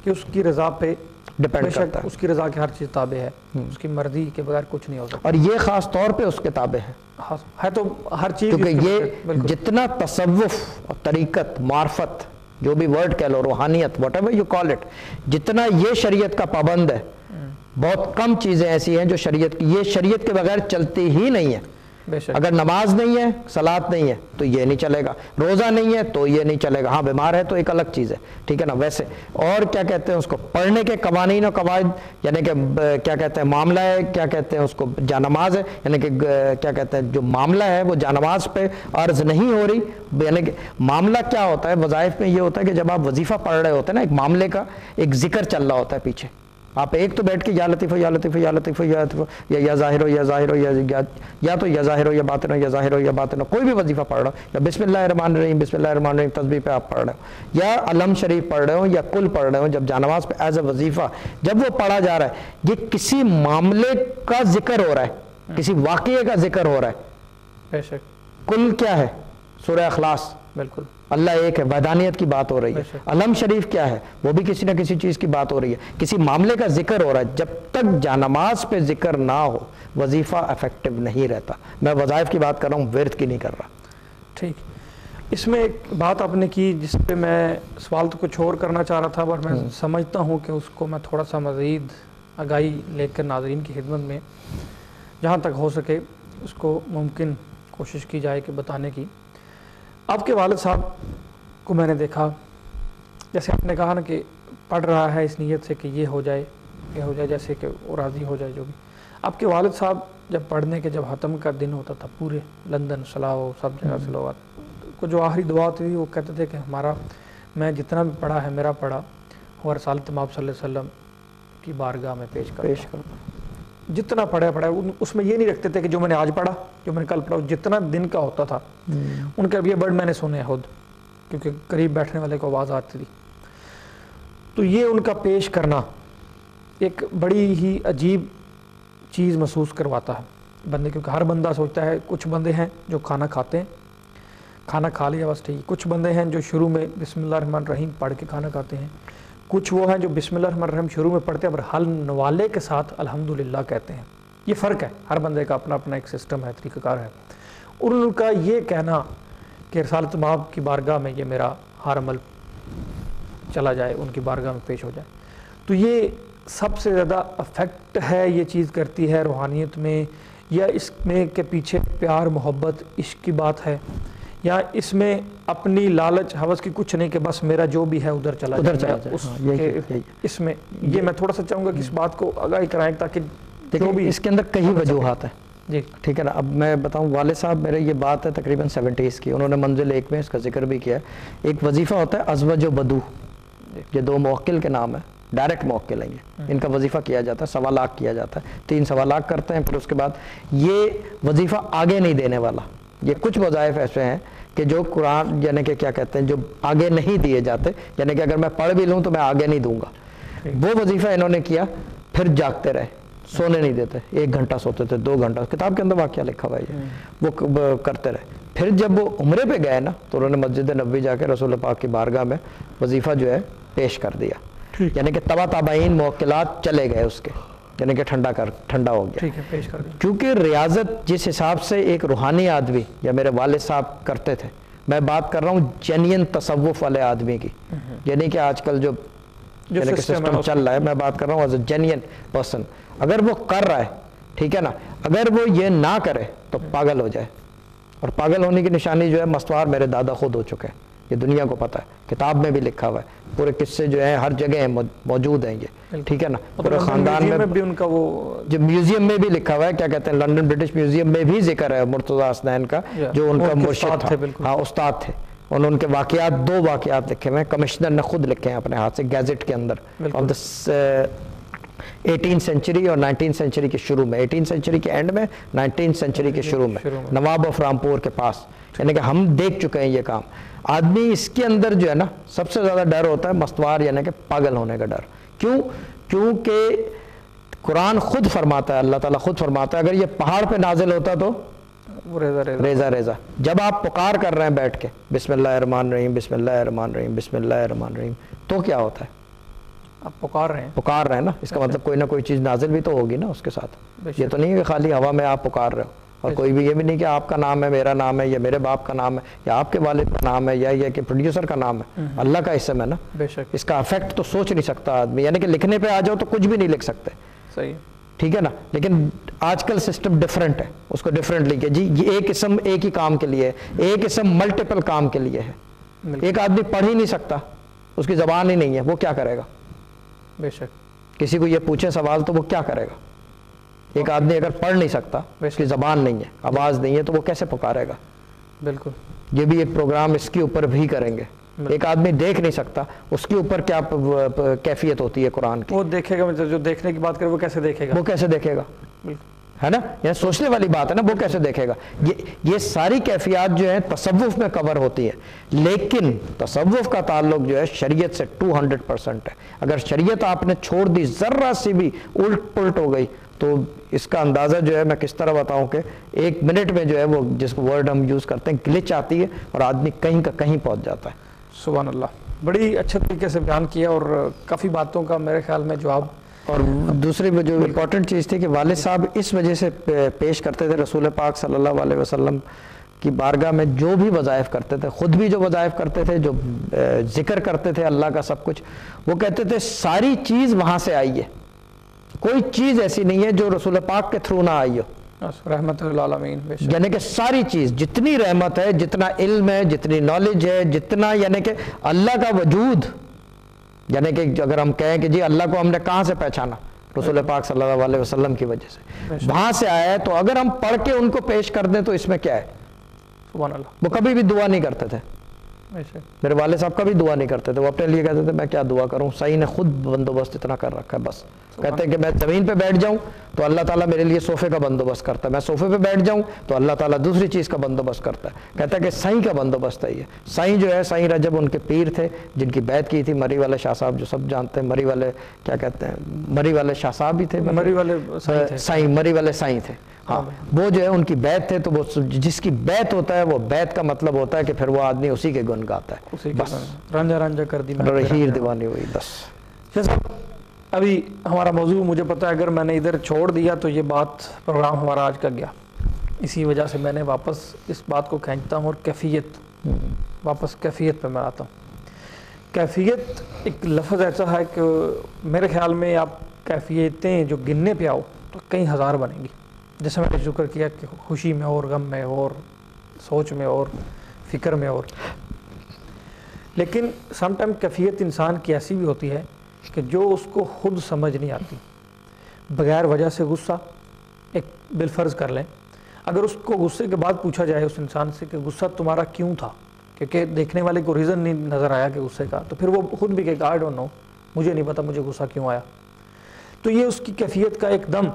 کہ اس کی رضا پہ ڈیپینڈ کرتا ہے, اس کی رضا کے ہر چیز تابع ہے, اس کی مرضی کے بغیر کچھ نہیں ہو سکتا, اور یہ خاص طور پہ اس کے تابع ہے تو ہر چیز, کیونکہ یہ جتنا تصوف اور طریقت, معرفت, جو بھی ورڈ کہہ لو, روحانیت, what ever you call it, جتنا یہ شریعت کا پابند ہے, بہت کم چیزیں ایسی ہیں جو شریعت کی, یہ شریعت کے بغیر چلتی ہی نہیں ہے. اگر نماز نہیں ہے, صلاۃ نہیں ہے تو یہ نہیں چلے گا, روزہ نہیں ہے تو یہ نہیں چلے گا, ہاں بیمار ہے تو ایک الگ چیز ہے, ٹھیک ہے نا. ویسے اور کیا کہتے ہیں اس کو, پڑھنے کے قوانین و قواعد, یعنی کہ کیا کہتے ہیں معاملہ ہے, کیا کہتے ہیں اس کو, جانماز ہے, یعنی کہ کیا کہتے ہیں جو معاملہ ہے وہ جانماز پہ عرض نہیں ہو رہی. یعنی کہ معاملہ کیا ہوتا ہے وظائف میں, یہ ہوتا ہے کہ جب آپ وظیفہ پڑھ رہے ہوتے ہیں نا, ایک معاملے کا ایک ذکر چل رہا ہوتا ہے پیچھے, آپ ایک تو بیٹھ کے یا لطیف یا لطیف یا لطیف یا ظاہر ہو یا ظاہر ہو, یا تو یا ظاہر ہو یا باطن ہو, یا ظاہر ہو یا باطن ہو, کوئی بھی وظیفہ پڑھ رہا ہو, یا بسم اللہ الرحمن الرحیم, بسم اللہ الرحمن الرحیم تسبیح پہ آپ پڑھ رہے ہو, یا علم شریف پڑھ رہے ہو, یا کل پڑھ رہے ہو, جب جانماز پہ ایز اے وظیفہ جب وہ پڑھا جا رہا ہے, یہ کسی معاملے کا ذکر ہو رہا ہے, کسی واقعے کا ذکر ہو رہا ہے. بے شک. کل کیا ہے, سورہ اخلاص, بالکل اللہ ایک ہے, وحدانیت کی بات ہو رہی ہے. علم شریف کیا ہے, وہ بھی کسی نہ کسی چیز کی بات ہو رہی ہے, کسی معاملے کا ذکر ہو رہا ہے. جب تک جانماز پہ ذکر نہ ہو وظیفہ افیکٹو نہیں رہتا. میں وظائف کی بات کر رہا ہوں, ورد کی نہیں کر رہا. ٹھیک. اس میں ایک بات آپ نے کی جس پہ میں سوال تو کچھ اور کرنا چاہ رہا تھا, پر میں سمجھتا ہوں کہ اس کو میں تھوڑا سا مزید آگاہی لے کر ناظرین کی خدمت میں جہاں تک ہو سکے اس کو ممکن کوشش کی جائے کہ بتانے کی. آپ کے والد صاحب کو میں نے دیکھا، جیسے آپ نے کہا نا کہ پڑھ رہا ہے اس نیت سے کہ یہ ہو جائے جیسے کہ وہ راضی ہو جائے جو بھی. آپ کے والد صاحب جب پڑھنے کے جب ختم کا دن ہوتا تھا پورے لندن صلاح سب جگہ صلوات کو جو آخری دعا ہوتی تھی وہ کہتے تھے کہ ہمارا میں جتنا بھی پڑھا ہے میرا پڑھا اور رسالت مآب صلی اللہ علیہ وسلم کی بارگاہ میں پیش کرتا جتنا پڑھا اس میں یہ نہیں رکھتے تھے کہ جو میں نے آج پڑھا جو میں نے کل پڑھا، جتنا دن کا ہوتا تھا ان کا یہ برڈ میں نے سنے خود، کیونکہ قریب بیٹھنے والے کو آواز آتی تھی. تو یہ ان کا پیش کرنا ایک بڑی ہی عجیب چیز محسوس کرواتا ہے بندے، کیونکہ ہر بندہ سوچتا ہے، کچھ بندے ہیں جو کھانا کھاتے ہیں، کھانا کھا لیا بس ٹھیک، کچھ بندے ہیں جو شروع میں بسم اللہ الرحمن الرحیم پڑھ کے کھانا کھاتے ہیں، کچھ وہ ہیں جو بسم اللہ الرحمن الرحیم شروع میں پڑھتے ہیں اور حل نوالے کے ساتھ الحمدللہ کہتے ہیں. یہ فرق ہے، ہر بندے کا اپنا اپنا ایک سسٹم ہے، طریقہ کار ہے. اور ان کا یہ کہنا کہ رسالت مآب کی بارگاہ میں یہ میرا ہر عمل چلا جائے، ان کی بارگاہ میں پیش ہو جائے، تو یہ سب سے زیادہ افیکٹ ہے، یہ چیز کرتی ہے روحانیت میں، یا اس میں کے پیچھے پیار محبت عشق کی بات ہے، یا اس میں اپنی لالچ حوث کی کچھ نہیں کہ بس میرا جو بھی ہے ادھر چلا جائے. اس میں یہ میں تھوڑا سا چاہوں گا کہ اس بات کو آگاہی کرائیں تاکہ جو بھی اس کے اندر کئی وجوہات ہیں. جی ٹھیک ہے نا. اب میں بتاؤں، والد صاحب میرے یہ بات ہے تقریباً 70s کی، انہوں نے منزل 1 میں اس کا ذکر بھی کیا ہے. ایک وظیفہ ہوتا ہے ازوج و بدو، یہ 2 موکل کے نام ہے، ڈائریکٹ موکل ہیں یہ، ان کا وظیفہ کیا جاتا ہے، 1.25 لاکھ کیا جاتا ہے، 3 1.25 لاکھ کرتے ہیں. پھر اس کے بعد یہ وظیفہ آگے نہیں دینے والا. یہ کچھ وظائف ایسے ہیں کہ جو قرآن یعنی کہ کیا کہتے ہیں جو آگے نہیں دیے جاتے، یعنی کہ اگر میں پڑھ بھی لوں تو میں آگے نہیں دوں گا. وہ وظیفہ انہوں نے کیا، پھر جاگتے رہے، سونے نہیں دیتے، 1 گھنٹہ سوتے تھے، 2 گھنٹہ، کتاب کے اندر واقعہ لکھا ہوا ہے، وہ کرتے رہے. پھر جب وہ عمرے پہ گئے نا تو انہوں نے مسجد نبوی جا کے رسول پاک کی بارگاہ میں وظیفہ جو ہے پیش کر دیا. یعنی کہ تابعین موکلات چلے گئے اس کے، یعنی کہ ٹھنڈا ہو گیا. پیش کر دیا. کیونکہ ریاضت جس حساب سے ایک روحانی آدمی یا میرے والد صاحب کرتے تھے، میں بات کر رہا ہوں جینین تصوف والے آدمی کی، یعنی کہ آج کل جو سسٹم چل رہا ہے، میں بات کر رہا ہوں ایز اے جینین پرسن. اگر وہ کر رہا ہے، ٹھیک ہے نا، اگر وہ یہ نہ کرے تو پاگل ہو جائے. اور پاگل ہونے کی نشانی جو ہے مستوار میرے دادا خود ہو چکے ہیں، یہ دنیا کو پتہ ہے، کتاب میں بھی لکھا ہوا ہے، پورے قصے جو ہیں ہر جگہ موجود ہیں یہ، ٹھیک ہے نا. پورے خاندان میں بھی ان کا وہ جو میوزیم میں بھی لکھا ہوا ہے، کیا کہتے ہیں لنڈن برٹش میوزیم میں بھی ذکر ہے مرتضیٰ حسنین کا، جو ان کا مرشد تھا، ہاں استاد تھے. ان کے واقعات 2 واقعات لکھے ہوئے ہیں، کمشنر نے خود لکھے ہیں اپنے ہاتھ سے گیزٹ کے اندر، آف دا 18 سینچری اور 19 سینچری کے شروع میں، 18 سینچری کے اینڈ میں، 19 سینچری کے شروع میں، نواب آف رامپور کے پاس. یعنی کہ ہم دیکھ چکے ہیں یہ کام. آدمی اس کے اندر جو ہے نا سب سے زیادہ ڈر ہوتا ہے مستوار، یعنی کہ پاگل ہونے کا ڈر. کیونکہ قرآن خود فرماتا ہے، اللہ تعالیٰ خود فرماتا ہے، اگر یہ پہاڑ پہ نازل ہوتا تو ریزہ. جب آپ پکار کر رہے ہیں بیٹھ کے بسم اللہ الرحمن الرحیم بسم اللہ الرحمن الرحیم بسم اللہ الرحمن الرحیم، تو کیا ہوتا ہے؟ آپ پکار رہے ہیں نا، اس کا مطلب کوئی نہ کوئی چیز نازل بھی تو ہوگی نا اس کے ساتھ. یہ تو نہیں ہے کہ خالی ہوا میں آپ پکار رہے ہو، اور کوئی بھی یہ بھی نہیں کہ آپ کا نام ہے، میرا نام ہے، یا میرے باپ کا نام ہے، یا آپ کے والد کا نام ہے، یا یہ کہ پروڈیوسر کا نام ہے. اللہ کا اسم ہے نا، اس کا افیکٹ تو سوچ نہیں سکتا آدمی. یعنی کہ لکھنے پہ آ جاؤ تو کچھ بھی نہیں لکھ سکتے، صحیح، ٹھیک ہے نا. لیکن آج کل سسٹم ڈیفرنٹ ہے، اس کو ڈیفرنٹلی کہ جی یہ ایک اسم ایک ہی کام کے لیے ہے، ایک اسم ملٹیپل کام کے لیے ہے. ایک آدمی پڑھ ہی نہیں سکتا، اس کی زبان ہی نہیں ہے، وہ کیا کرے گا؟ بے شک کسی کو یہ پوچھے سوال تو وہ کیا کرے گا؟ ایک آدمی اگر پڑھ نہیں سکتا، اس کی زبان نہیں ہے، آواز نہیں ہے، تو وہ کیسے پکارے گا؟ بالکل. یہ بھی ایک پروگرام اس کے اوپر بھی کریں گے. ایک آدمی دیکھ نہیں سکتا، اس کے اوپر کیا کیفیت ہوتی ہے قرآن کی؟ وہ دیکھے گا، جو دیکھنے کی بات کرے وہ کیسے دیکھے گا؟ ہے نا، یہ سوچنے والی بات ہے نا، وہ کیسے دیکھے گا؟ یہ ساری کیفیات جو ہیں تصوف میں کور ہوتی ہے. لیکن تصوف کا تعلق جو ہے شریعت سے 200% ہے. اگر شریعت آپ نے چھوڑ دی، ذرا سی بھی الٹ پلٹ ہو گئی، تو اس کا اندازہ جو ہے میں کس طرح بتاؤں کہ 1 منٹ میں جو ہے وہ جس ورڈ ہم یوز کرتے ہیں گلچ آتی ہے اور آدمی کہیں کا کہیں پہنچ جاتا ہے. سبحان اللہ، بڑی اچھے طریقے سے بیان کیا اور کافی باتوں کا میرے خیال میں جواب. اور دوسری جو امپورٹنٹ چیز تھی کہ والد صاحب اس وجہ سے پیش کرتے تھے رسول پاک صلی اللہ علیہ وسلم کی بارگاہ میں جو بھی وظائف کرتے تھے، خود بھی جو وظائف کرتے تھے، جو ذکر کرتے تھے اللہ کا سب کچھ، وہ کہتے تھے ساری چیز وہاں سے آئی ہے، کوئی چیز ایسی نہیں ہے جو رسول پاک کے تھرو نہ آئی ہو. رحمت للعالمین، یعنی کہ ساری چیز جتنی رحمت ہے، جتنا علم ہے، جتنی نالج ہے، جتنا یعنی کہ اللہ کا وجود، یعنی کہ اگر ہم کہیں کہ جی اللہ کو ہم نے کہاں سے پہچانا، رسول پاک صلی اللہ علیہ وسلم کی وجہ سے وہاں سے آیا ہے، تو اگر ہم پڑھ کے ان کو پیش کر دیں تو اس میں کیا ہے؟ سبحان اللہ۔ وہ کبھی بھی دعا نہیں کرتے تھے، میرے والد صاحب کبھی دعا نہیں کرتے تھے، وہ اپنے لیے کہتے تھے میں کیا دعا کروں، صحیح نے خود بندوبست اتنا کر رکھا ہے، بس کہتے ہیں کہ میں زمین پہ بیٹھ جاؤں تو اللہ تعالیٰ میرے لیے صوفے کا بندوبست کرتا ہے، میں صوفے پہ بیٹھ جاؤں تو اللہ تعالیٰ دوسری چیز کا بندوبست کرتا ہے، کہتا ہے کہ سائیں کا بندوبست ہے یہ۔ سائیں جو ہے، سائیں رجب ان کے پیر تھے جن کی بیعت کی تھی مری والے شاہ صاحب، جو سب جانتے ہیں، مری والے کیا کہتے ہیں، مری والے شاہ صاحب بھی تھے، مری والے سائیں، مری والے سائیں تھے، ہاں وہ جو ہے ان کی بیعت تھے، تو وہ جس کی بیعت ہوتا ہے، وہ بیعت کا مطلب ہوتا ہے کہ پھر وہ آدمی اسی کے گن گاتا ہے، بس رانجھا رانجھا کر دی ہیر دیوانی ہوئی، بس۔ ابھی ہمارا موضوع مجھے پتا ہے، اگر میں نے ادھر چھوڑ دیا تو یہ بات پروگرام ہمارا آج کا گیا، اسی وجہ سے میں نے واپس اس بات کو کھینچتا ہوں اور واپس کیفیت پہ میں آتا ہوں۔ کیفیت ایک لفظ ایسا ہے کہ میرے خیال میں آپ کیفیتیں جو گننے پہ آؤ تو کئی ہزار بنیں گی، جیسے میں نے ذکر کیا کہ خوشی میں اور غم میں اور سوچ میں اور فکر میں اور، لیکن سم ٹائم کیفیت انسان کی ایسی بھی ہوتی ہے کہ جو اس کو خود سمجھ نہیں آتی، بغیر وجہ سے غصہ، ایک بالفرض کر لیں اگر اس کو غصے کے بعد پوچھا جائے اس انسان سے کہ غصہ تمہارا کیوں تھا، کیونکہ دیکھنے والے کو ریزن نہیں نظر آیا کہ غصے کا، تو پھر وہ خود بھی کہے آئی ڈونٹ نو، مجھے نہیں پتا مجھے غصہ کیوں آیا، تو یہ اس کی کیفیت کا ایک دم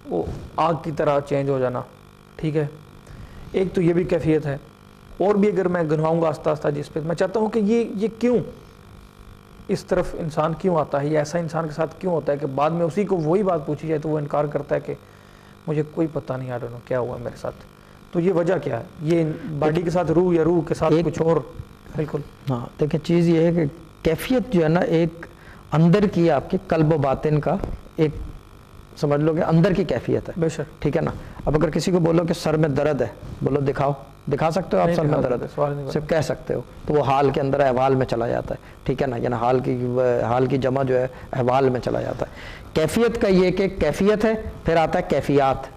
وہ آگ کی طرح چینج ہو جانا، ٹھیک ہے۔ ایک تو یہ بھی کیفیت ہے، اور بھی اگر میں گنواؤں گا آہستہ آہستہ جس پہ میں چاہتا ہوں کہ یہ کیوں اس طرف انسان کیوں آتا ہے، یہ ایسا انسان کے ساتھ کیوں ہوتا ہے کہ بعد میں اسی کو وہی بات پوچھی جائے تو وہ انکار کرتا ہے کہ مجھے کوئی پتہ نہیں، آئی ڈونٹ نو کیا ہوا میرے ساتھ، تو یہ وجہ کیا ہے؟ یہ باڈی کے ساتھ روح یا روح کے ساتھ کچھ اور؟ بالکل ہاں، دیکھیں چیز یہ ہے کہ کیفیت جو ہے نا ایک اندر کی آپ کے قلب و باطن کا ایک سمجھ لو کہ اندر کی کیفیت ہے، بے شک، ٹھیک ہے نا۔ اب اگر کسی کو بولو کہ سر میں درد ہے، بولو دکھاؤ، دکھا سکتے ہو آپ سر میں درد ہے؟ صرف کہہ سکتے ہو، تو وہ حال کے اندر احوال میں چلا جاتا ہے، ٹھیک ہے نا، یعنی حال کی جمع جو ہے احوال میں چلا جاتا ہے۔ کیفیت کا یہ کہ کیفیت ہے، پھر آتا ہے کیفیات،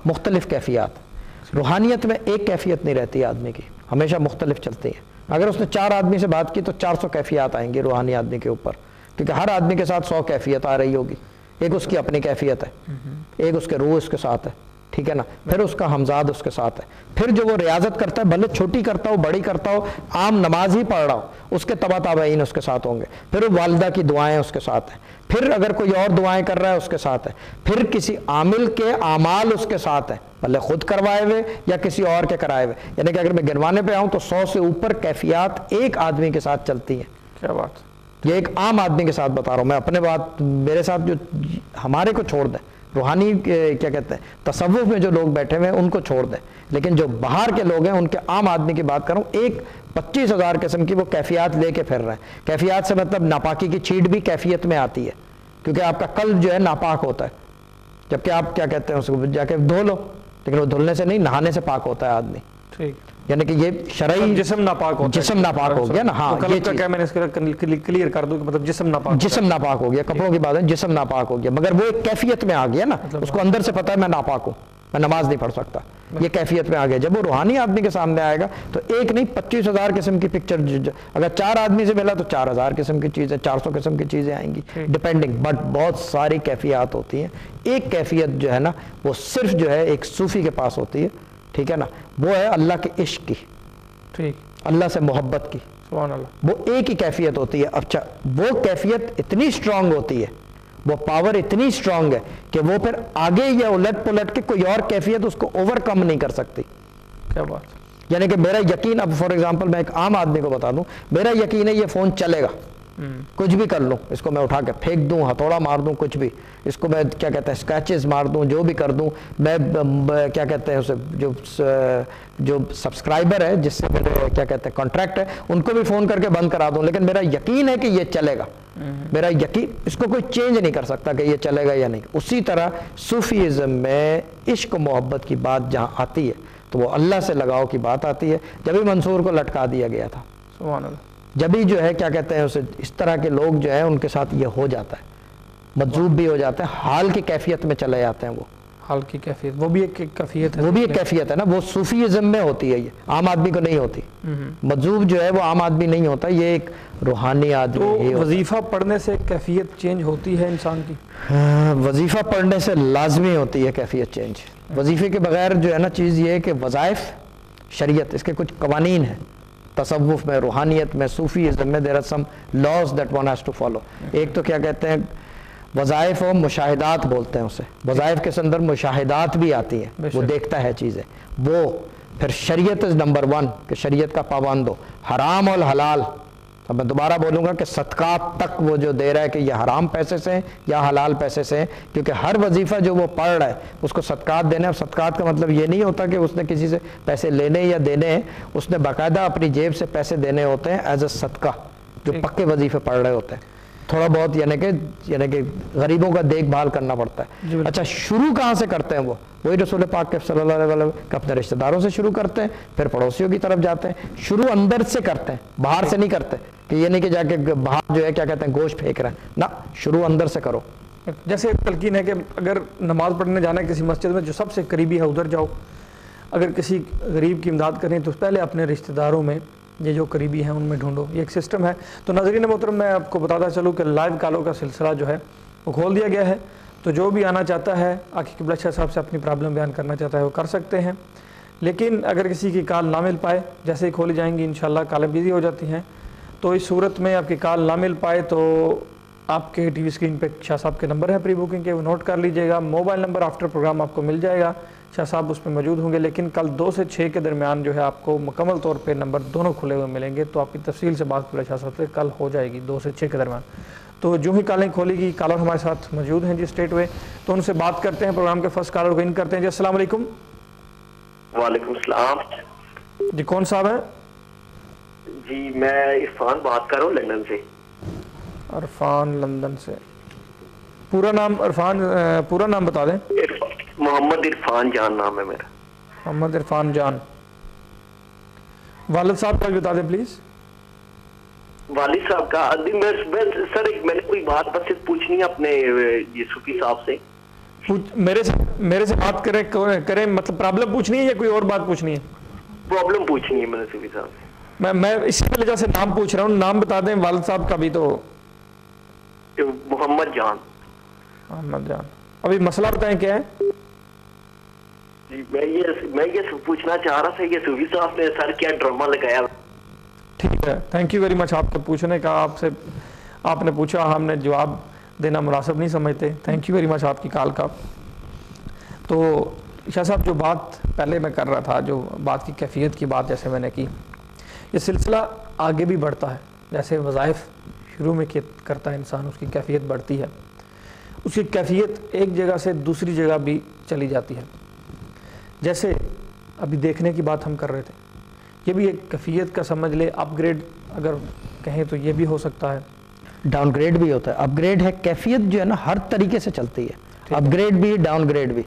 مختلف کیفیات۔ روحانیت میں ایک کیفیت نہیں رہتی آدمی کی، ہمیشہ مختلف چلتی ہیں۔ اگر اس نے 4 آدمی سے بات کی تو 400 کیفیات آئیں گی روحانی آدمی کے اوپر، کیونکہ ہر آدمی کے ساتھ 100 کیفیت آ رہی ہوگی، ایک اس کی اپنی کیفیت ہے، ایک اس کے روح اس کے ساتھ ہے، ٹھیک ہے نا، پھر اس کا ہمزاد اس کے ساتھ ہے، پھر جو وہ ریاضت کرتا ہے، بھلے چھوٹی کرتا ہو بڑی کرتا ہو، عام نماز ہی پڑھ رہا ہو، اس کے تبع تابعین اس کے ساتھ ہوں گے، پھر والدہ کی دعائیں اس کے ساتھ ہیں، پھر اگر کوئی اور دعائیں کر رہا ہے اس کے ساتھ ہے، پھر کسی عامل کے اعمال اس کے ساتھ ہیں، بھلے خود کروائے ہوئے یا کسی اور کے کرائے ہوئے، یعنی کہ اگر میں گنوانے پہ آؤں تو 100 سے اوپر کیفیات ایک آدمی کے ساتھ چلتی ہیں۔ کیا بات، یہ ایک عام آدمی کے ساتھ بتا رہا ہوں میں، اپنے بات میرے ساتھ جو ہمارے کو چھوڑ دیں، روحانی کیا کہتے ہیں تصوف میں جو لوگ بیٹھے ہوئے ہیں ان کو چھوڑ دیں، لیکن جو باہر کے لوگ ہیں ان کے عام آدمی کی بات کروں، ایک 25,000 قسم کی وہ کیفیات لے کے پھر رہے ہیں۔ کیفیات سے مطلب ناپاکی کی چھیٹ بھی کیفیت میں آتی ہے، کیونکہ آپ کا قلب جو ہے ناپاک ہوتا ہے، جبکہ آپ کیا کہتے ہیں اس کو جا کے دھو لو، لیکن وہ دھلنے سے نہیں، نہانے سے پاک ہوتا ہے آدمی، ٹھیک، یعنی کہ یہ شرعی جسم ناپاک ہوتا ہے، جسم ناپاک ہو گیا نا، ہاں یہ چیز میں نے اس کا کلیئر کر دوں کہ مطلب جسم ناپاک، جسم ناپاک ہو گیا، کپڑوں کی بات ہے، جسم ناپاک ہو گیا، مگر وہ ایک کیفیت میں آ گیا نا، اس کو اندر سے پتا ہے میں ناپاک ہوں، میں نماز نہیں پڑھ سکتا، یہ کیفیت میں آ گیا۔ جب وہ روحانی آدمی کے سامنے آئے گا تو ایک نہیں 25,000 قسم کی پکچر، اگر 4 آدمی سے ملا تو 4,000 قسم کی چیزیں، 400 قسم کی چیزیں آئیں گی، ڈیپینڈنگ، بٹ بہت ساری کیفیات ہوتی ہیں۔ ایک کیفیت جو ہے نا وہ صرف جو ہے ایک صوفی کے پاس ہوتی ہے، ٹھیک ہے نا، وہ ہے اللہ کے عشق کی، ٹھیک، اللہ سے محبت کی، سبحان اللہ، وہ ایک ہی کیفیت ہوتی ہے۔ اچھا وہ کیفیت اتنی سٹرونگ ہوتی ہے، وہ پاور اتنی سٹرونگ ہے کہ وہ پھر آگے یا الٹ پلٹ کے کوئی اور کیفیت اس کو اوور کم نہیں کر سکتی۔ کیا بات، یعنی کہ میرا یقین، اب فار ایگزامپل میں ایک عام آدمی کو بتا دوں، میرا یقین ہے یہ فون چلے گا، کچھ بھی کر لوں، اس کو میں اٹھا کے پھینک دوں، ہتھوڑا مار دوں، کچھ بھی، اس کو میں کیا کہتے ہیں اسکریچز مار دوں، جو بھی کر دوں، میں کیا کہتے ہیں اسے جو سبسکرائبر ہے جس سے میرے کیا کہتے ہیں کانٹریکٹ ہے ان کو بھی فون کر کے بند کرا دوں، لیکن میرا یقین ہے کہ یہ چلے گا، میرا یقین، اس کو کوئی چینج نہیں کر سکتا کہ یہ چلے گا یا نہیں۔ اسی طرح صوفیزم میں عشق و محبت کی بات جہاں آتی ہے تو وہ اللہ سے لگاؤ کی بات آتی ہے۔ جب ہی منصور کو لٹکا دیا گیا تھا، سبحان اللہ، جب ہی جو ہے کیا کہتے ہیں اسے، اس طرح کے لوگ جو ہیں ان کے ساتھ یہ ہو جاتا ہے، مجذوب بھی ہو جاتے ہیں، حال کی کیفیت میں چلے جاتے ہیں وہ، حال کی کیفیت، وہ بھی ایک کیفیت ہے، وہ بھی ایک کیفیت ہے نا، وہ صوفیزم میں ہوتی ہے، یہ عام آدمی کو نہیں ہوتی. مجذوب جو ہے وہ عام آدمی نہیں ہوتا، یہ ایک روحانی آدمی ہی تو ہوتا. وظیفہ پڑھنے سے کیفیت چینج ہوتی ہے انسان کی؟ وظیفہ پڑھنے سے لازمی ہوتی ہے کیفیت چینج. وظیفے کے بغیر جو ہے نا چیز یہ ہے کہ وظائف شریعت اس کے کچھ قوانین ہیں، تصوف میں، روحانیت میں، صوفیزم میں there are some laws that one has to follow. ایک تو کیا کہتے ہیں وظائف و مشاہدات بولتے ہیں اسے، وظائف کے اندر مشاہدات بھی آتی ہیں، وہ دیکھتا ہے چیزیں. وہ پھر شریعت از نمبر 1 کہ شریعت کا پابند ہو. حرام اور حلال، اب میں دوبارہ بولوں گا کہ صدقات تک وہ جو دے رہا ہے کہ یہ حرام پیسے سے ہیں یا حلال پیسے سے ہیں، کیونکہ ہر وظیفہ جو وہ پڑھ رہا ہے اس کو صدقات دینے. اب صدقات کا مطلب یہ نہیں ہوتا کہ اس نے کسی سے پیسے لینے یا دینے ہیں، اس نے باقاعدہ اپنی جیب سے پیسے دینے ہوتے ہیں ایز اے صدقہ، جو پکے وظیفے پڑھ رہے ہوتے ہیں. تھوڑا بہت یعنی کہ غریبوں کا دیکھ بھال کرنا پڑتا ہے. اچھا شروع کہاں سے کرتے ہیں؟ وہی رسول پاک کے صلی اللہ علیہ وسلم کہ اپنے رشتہ داروں سے شروع کرتے ہیں، پھر پڑوسیوں کی طرف جاتے ہیں. شروع اندر سے کرتے ہیں، باہر سے نہیں کرتے کہ یہ نہیں کہ جا کے باہر جو ہے کیا کہتے ہیں گوشت پھینک رہے ہیں، نہ، شروع اندر سے کرو. جیسے تلقین ہے کہ اگر نماز پڑھنے جانا ہے کسی مسجد میں جو سب سے قریبی ہے ادھر جاؤ، اگر کسی غریب کی امداد کریں تو پہلے اپنے رشتہ داروں میں یہ جو قریبی ہیں ان میں ڈھونڈو. یہ ایک سسٹم ہے. تو ناظرین محترم میں آپ کو بتاتا چلوں کہ لائیو کالوں کا سلسلہ جو ہے وہ کھول دیا گیا ہے، تو جو بھی آنا چاہتا ہے آقی قبلہ شاہ صاحب سے اپنی پرابلم بیان کرنا چاہتا ہے وہ کر سکتے ہیں. لیکن اگر کسی کی کال نہ مل پائے، جیسے ہی کھولی جائیں گی انشاءاللہ کالیں بزی ہو جاتی ہیں، تو اس صورت میں آپ کی کال نہ مل پائے تو آپ کے ٹی وی اسکرین پہ شاہ صاحب کے نمبر ہے پری بکنگ کے، وہ نوٹ کر لیجئے گا. موبائل نمبر آفٹر پروگرام آپ کو مل جائے گا، شاہ صاحب اس پہ موجود ہوں گے. لیکن کل 2 سے 6 کے درمیان جو ہے آپ کو مکمل طور پہ نمبر دونوں کھلے ہوئے ملیں گے، تو آپ کی تفصیل سے بات شاہ صاحب سے کل ہو جائے گی 2 سے 6 کے درمیان. تو جو ہی کالیں کھولے گی، کالر ہمارے ساتھ موجود ہیں جی اسٹیٹ وے، تو ان سے بات کرتے ہیں. پروگرام کے فرسٹ کالر کو ان کرتے ہیں. جی السلام علیکم. وعلیکم السلام. جی کون صاحب ہیں؟ جی میں عرفان بات کر رہا ہوں لندن سے. عرفان لندن سے. پورا نام عرفان، پورا نام بتا دیں. محمد عرفان جان نام ہے میرا. محمد عرفان جان. والد صاحب کا بھی بتا دیں پلیز. والد صاحب کا سر میں نے کوئی بات بس پوچھنی ہے اپنے یہ صوفی صاحب سے. میرے سے بات کریں مطلب پرابلم پوچھنی ہے یا کوئی اور بات پوچھنی ہے؟ پرابلم پوچھنی ہے میں نے صوفی صاحب سے. میں اسی وجہ سے نام پوچھ رہا ہوں. نام بتا دیں والد صاحب کا بھی. تو محمد جان. محمد جان. ابھی مسئلہ بتائیں کیا ہے؟ جی میں یہ پوچھنا چاہ رہا تھا کہ صوفی صاحب نے سر کیا ڈرامہ لگایا. ٹھیک ہے، تھینک یو ویری مچ آپ کا پوچھنے کا. آپ نے پوچھا، ہم نے جواب دینا مناسب نہیں سمجھتے. تھینک یو ویری مچ آپ کی کال کا. تو شاہ صاحب جو بات پہلے میں کر رہا تھا، جو بات کی کیفیت کی بات جیسے میں نے کی، یہ سلسلہ آگے بھی بڑھتا ہے. جیسے وظائف شروع میں کرتا ہے انسان، اس کی کیفیت بڑھتی ہے، اس کی کیفیت ایک جگہ سے دوسری جگہ بھی چلی جاتی ہے. جیسے ابھی دیکھنے کی بات ہم کر رہے تھے، یہ بھی ایک کیفیت کا سمجھ لے. اپ گریڈ اگر کہیں تو یہ بھی ہو سکتا ہے. ڈاؤن گریڈ بھی ہوتا ہے. اپ گریڈ ہے، کیفیت جو ہے نا ہر طریقے سے چلتی ہے. اپ گریڈ بھی، ڈاؤن گریڈ بھی.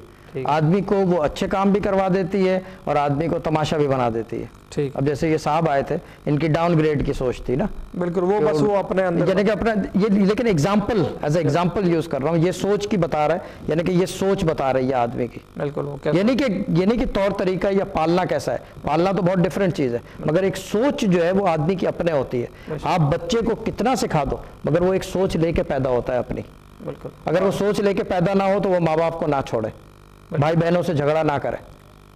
آدمی کو وہ اچھے کام بھی کروا دیتی ہے اور آدمی کو تماشا بھی بنا دیتی ہے. ٹھیک. اب جیسے یہ صاحب آئے تھے، ان کی ڈاؤن گریڈ کی سوچ تھی نا. بالکل. وہ بس وہ اپنے اندر یعنی کہ اپنا یہ، لیکن example as a example use کر رہا ہوں، یہ سوچ کی بتا رہا ہے، یعنی کہ یہ سوچ بتا رہی ہے آدمی کی. بالکل. یہ نہیں کہ طور طریقہ یا پالنا کیسا ہے. پالنا تو بہت ڈفرینٹ چیز ہے، مگر ایک سوچ جو ہے وہ آدمی کی اپنے ہوتی ہے. آپ بچے کو کتنا سکھا دو مگر وہ ایک سوچ لے کے پیدا ہوتا ہے اپنی. بالکل. اگر وہ سوچ لے کے پیدا نہ ہو تو وہ ماں باپ کو نہ چھوڑے، بھائی بہنوں سے جھگڑا نہ کرے.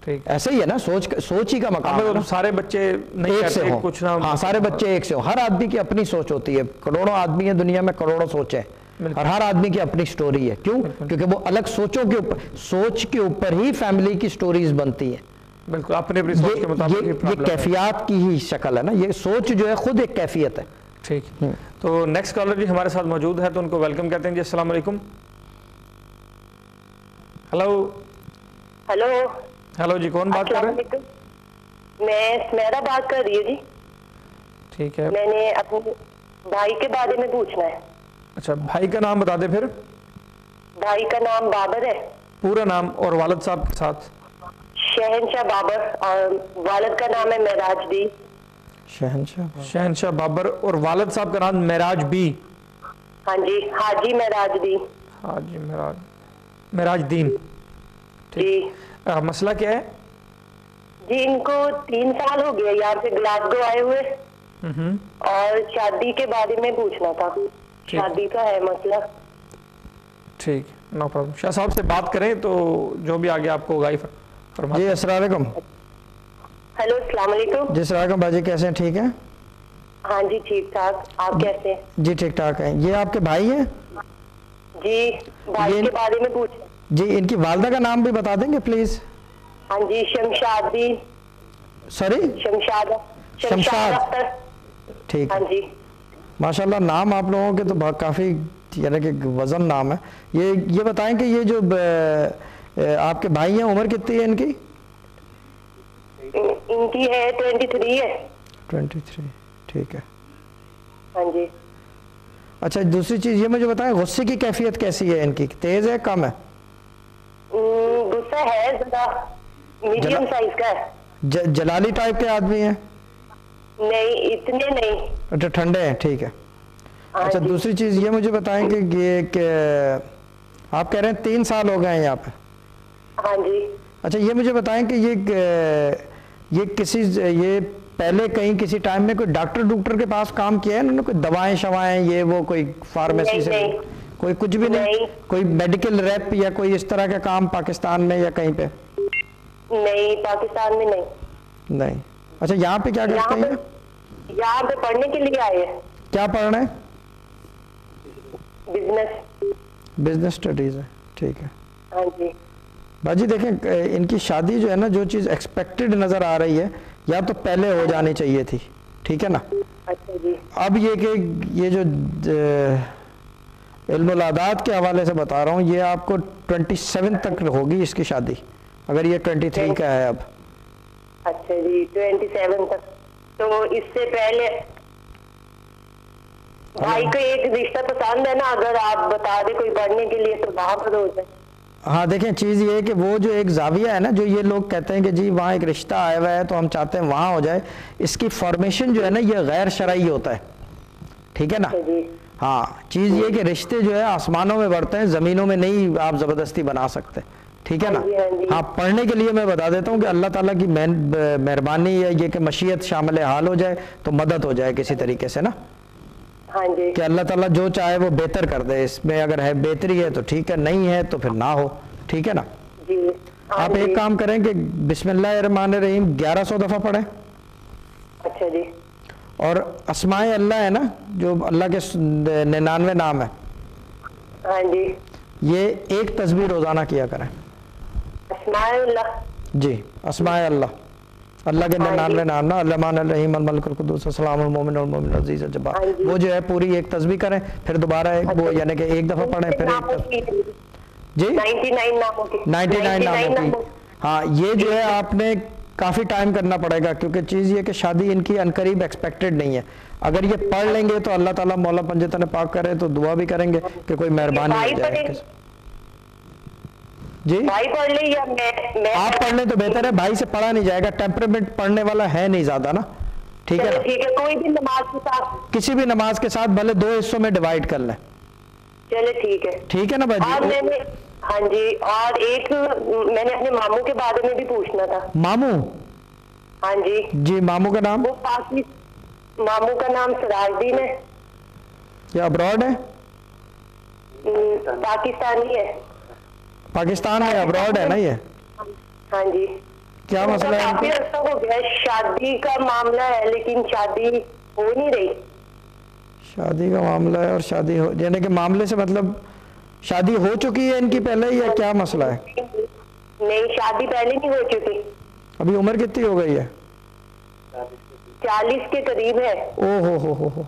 ٹھیک. ایسے ہی ہے نا، سوچ ہی کا مقام ہے. سارے بچے نہیں ایک سے ہوں. کچھ نہ. ہاں، سارے بچے ایک سے ہوں. ہر آدمی کی اپنی سوچ ہوتی ہے. کروڑوں آدمی ہیں دنیا میں، کروڑوں سوچیں، اور ہر آدمی کی اپنی سٹوری ہے. کیوں؟ کیونکہ وہ الگ سوچوں کے اوپر، سوچ کے اوپر ہی فیملی کی سٹوریز بنتی ہیں. بالکل. اپنے سوچ کے مطابق یہ کیفیات کی ہی شکل ہے نا. یہ سوچ جو ہے خود ایک کیفیت ہے. ٹھیک. تو نیکسٹ کالر جی ہمارے ساتھ موجود ہے، تو ان کو ویلکم کہتے ہیں. جی السلام علیکم. ہلو. ہلو. ہلو جی، کون بات کر رہے ہیں؟ میں سمیرا بات کر رہی ہوں جی. ٹھیک ہے. میں نے اپنے بھائی کے بارے میں پوچھنا ہے. اچھا، بھائی کا نام بتا دیں پھر. بھائی کا نام بابر ہے. پورا نام اور والد صاحب کے ساتھ. شہنشاہ بابر، اور والد کا نام ہے معراج دی. شہنشاہ بابر، اور والد صاحب کا نام معراج بی. ہاں جی، حاجی معراج دی. حاجی معراج دین. جی مسئلہ کیا ہے؟ جی ان کو 3 سال ہو گیا یہاں سے گلاسگو آئے ہوئے، اور شادی کے بارے میں پوچھنا تھا، شادی کا ہے مسئلہ۔ ٹھیک، نو پرابلم، شاہ صاحب سے بات کریں تو جو بھی آگے آپ کو گائی فرمائیں۔ جی السلام علیکم۔ ہیلو السلام علیکم۔ جی السلام علیکم باجی، کیسے ہیں؟ ٹھیک ہیں؟ ہاں جی ٹھیک ٹھاک، آپ کیسے ہیں؟ جی ٹھیک ٹھاک ہیں۔ یہ آپ کے بھائی ہیں؟ جی بھائی کے بارے میں پوچھنا۔ جی ان کی والدہ کا نام بھی بتا دیں گے پلیز؟ ہاں جی شمشادی، سوری شمشاد اختر۔ ٹھیک ہاں جی ماشاءاللہ، نام آپ لوگوں کے تو بہت کافی یعنی کہ وزن نام ہے۔ یہ بتائیں کہ یہ جو آپ کے بھائی ہیں عمر کتنی ہے ان کی؟ ان کی ہے 23 ہے۔ 23، ٹھیک ہے۔ ہاں جی اچھا دوسری چیز یہ مجھے بتائیں، غصے کی کیفیت کیسی ہے ان کی؟ تیز ہے کم ہے؟ غصہ ہے ذرا میڈیم سائز کا ہے۔ جلالی ٹائپ کے آدمی ہیں؟ نہیں اتنے نہیں۔ اچھا ٹھنڈے ہیں، ٹھیک ہے۔ اچھا دوسری چیز یہ مجھے بتائیں کہ آپ کہہ رہے ہیں 3 سال ہو گئے ہیں یہاں پہ؟ ہاں جی۔ اچھا یہ مجھے بتائیں کہ یہ پہلے کہیں کسی ٹائم میں کوئی ڈاکٹر کے پاس کام کیا ہے انہوں نے؟ کوئی دوائیں شوائیں یہ وہ کوئی فارمیسی سے کوئی کچھ بھی نہیں؟ کوئی میڈیکل ریپ یا کوئی اس طرح کا کام پاکستان میں یا کہیں پہ؟ نہیں پاکستان میں نہیں۔ نہیں۔ اچھا یہاں پہ کیا کرتے ہیں؟ یہاں پہ پڑھنے کے لیے آئے ہیں۔ کیا پڑھ رہے ہیں؟ بزنس اسٹڈیز ہے، ٹھیک ہے۔ ہاں جی باجی دیکھیں ان کی شادی جو ہے نا، جو چیز ایکسپیکٹڈ نظر آ رہی ہے یا تو پہلے ہو جانی چاہیے تھی، ٹھیک ہے نا؟ اچھا جی۔ اب یہ کہ یہ جو علم العادات کے حوالے سے بتا رہا ہوں، یہ آپ کو 27 تک ہوگی اس کی شادی، اگر یہ 23 کا ہے اب۔ اچھا جی 27 تک، تو اس سے پہلے بھائی کو ایک رشتہ پسند ہے نا، اگر آپ بتا دیں کوئی پڑھنے کے لیے تو وہاں پر ہو جائے۔ ہاں دیکھیں چیز یہ ہے کہ وہ جو ایک زاویہ ہے نا، جو یہ لوگ کہتے ہیں کہ جی وہاں ایک رشتہ آیا ہوا ہے تو ہم چاہتے ہیں وہاں ہو جائے، اس کی فارمیشن جو ہے نا یہ غیر شرعی ہوتا ہے، ٹھیک ہے نا؟ ہاں چیز یہ کہ رشتے جو ہے آسمانوں میں بڑھتے ہیں، زمینوں میں نہیں آپ زبردستی بنا سکتے، ٹھیک ہے نا؟ ہاں پڑھنے کے لیے میں بتا دیتا ہوں کہ اللہ تعالیٰ کی مہربانی یا یہ کہ مشیت شامل حال ہو جائے تو مدد ہو جائے کسی طریقے سے نا، کہ اللہ تعالیٰ جو چاہے وہ بہتر کر دے، اس میں اگر ہے بہتری ہے تو ٹھیک ہے، نہیں ہے تو پھر نہ ہو، ٹھیک ہے نا؟ آپ ایک کام کریں کہ بسم اللہ الرحمن الرحیم 1100 دفعہ پڑھیں۔ اچھا جی۔ اور اسماء اللہ ہے نا، جو اللہ کے 99 نام ہے، ہاں جی، یہ ایک تسبیح روزانہ کیا کریں۔ اسماء اللہ؟ جی اسماء اللہ، اللہ کے 99 نام نا، الرحمن الرحیم الملک القدوس السلام المومن المؤمن العزیز الجبار، وہ جو ہے پوری ایک تسبیح کریں، پھر دوبارہ وہ یعنی کہ ایک دفعہ پڑھیں پھر ایک تسبیح۔ جی 99 ناموں کی، ہاں یہ جو ہے آپ نے کافی ٹائم کرنا پڑے گا، کیونکہ چیز یہ کہ شادی ان کی عنقریب ایکسپیکٹڈ نہیں ہے۔ اگر یہ پڑھ لیں گے تو اللہ تعالیٰ مولا پنجتن پاک کرے تو دعا بھی کریں گے کہ کوئی مہربانی ہو جائے۔ جی بھائی پڑھ لیں یا میں؟ آپ پڑھ لیں تو بہتر ہے، بھائی سے پڑھا نہیں جائے گا، ٹیمپرمنٹ پڑھنے والا ہے نہیں زیادہ نا، ٹھیک ہے نا؟ ٹھیک ہے، کوئی بھی نماز کے ساتھ، کسی بھی نماز کے ساتھ بھلے 2 حصوں میں ڈیوائیڈ کر لیں، چلے ٹھیک ہے، ٹھیک ہے نا بھائی؟ اور میں نے ہاں جی، اور ایک میں نے اپنے ماموں کے بارے میں بھی پوچھنا تھا۔ ماموں؟ ہاں جی جی ماموں کا نام؟ وہ ماموں کا نام سراج الدین ہے۔ یہ ابراڈ ہے؟ پاکستانی ہے۔ پاکستان میں ابراڈ ہے نا یہ؟ ہاں جی۔ کیا مسئلہ ہے؟ کافی عرصہ ہو گیا، شادی کا معاملہ ہے لیکن شادی ہو نہیں رہی۔ شادی کا معاملہ ہے اور شادی ہو یعنی کہ معاملے سے مطلب شادی ہو چکی ہے ان کی پہلے یا کیا مسئلہ ہے؟ نہیں شادی پہلے نہیں ہو چکی۔ ابھی عمر کتنی ہو گئی ہے؟ 40 کے قریب ہے۔ او ہو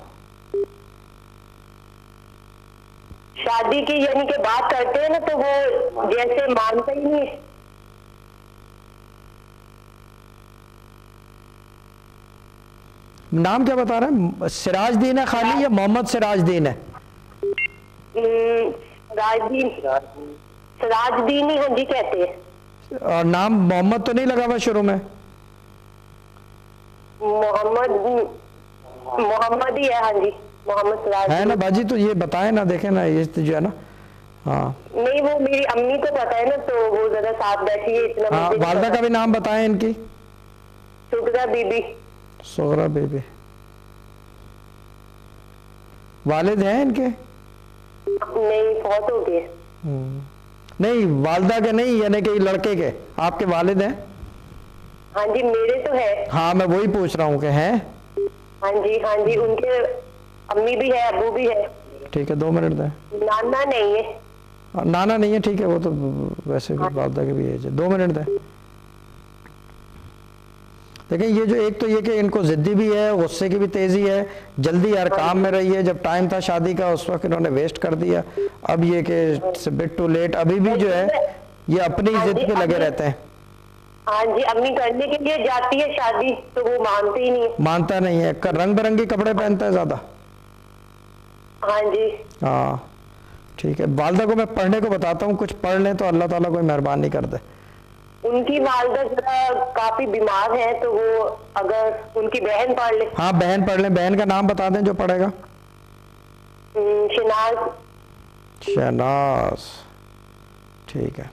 شادی کی یعنی کہ بات کرتے ہیں نا تو وہ جیسے مانتا ہی نہیں۔ نام کیا بتا رہے ہیں؟ سراج دین ہے خالی یا محمد سراج دین ہے؟ سراج دین ہی ہاں جی کہتے ہیں۔ اور نام محمد تو نہیں لگا ہوا شروع میں؟ محمد ہی ہے، ہاں جی محمد سراج ہے نا باجی؟ تو یہ بتائیں نا، دیکھیں نا یہ جو ہے نا ہاں نہیں وہ میری امی کو پتا ہے نا تو وہ ذرا ساتھ بیٹھی ہے اتنا. ہاں والدہ کا بھی نام بتائیں ان کی. سغرا بی بی. سغرا بی بی. والد ہیں ان کے؟ نہیں فوت ہو گئے. نہیں والدہ کے نہیں, یعنی کہ لڑکے کے آپ کے والد ہیں؟ ہاں جی میرے تو ہے. ہاں میں وہی پوچھ رہا ہوں کہ ہیں. ہاں جی ان کے امی بھی ہے ابو بھی ہے. ٹھیک ہے 2 منٹ دیں. نانا نہیں ہے. نانا نہیں ہے, ٹھیک ہے وہ تو ویسے بھی والدہ کے بھی ایج ہے. 2 منٹ دیں. دیکھیں یہ جو ایک تو یہ کہ ان کو ضدی بھی ہے, غصے کی بھی تیزی ہے, جلدی ہر کام میں رہی ہے. جب ٹائم تھا شادی کا اس وقت انہوں نے ویسٹ کر دیا. اب یہ کہ بٹ ٹو لیٹ, ابھی بھی جو ہے یہ اپنی ضد پہ لگے رہتے ہیں. ہاں جی امی کرنے کے لیے جاتی ہے شادی تو وہ مانتے ہی نہیں ہے. مانتا نہیں ہے. رنگ برنگی کپڑے پہنتا ہے زیادہ. ہاں جی ہاں ٹھیک ہے. والدہ کو میں پڑھنے کو بتاتا ہوں, کچھ پڑھ لیں تو اللہ تعالیٰ کوئی مہربانی کر دے. ان کی والدہ ذرا کافی بیمار ہے تو وہ اگر ان کی بہن پڑھ لے. ہاں بہن پڑھ لیں. بہن کا نام بتا دیں جو پڑھے گا. شناز. شہناز ٹھیک ہے.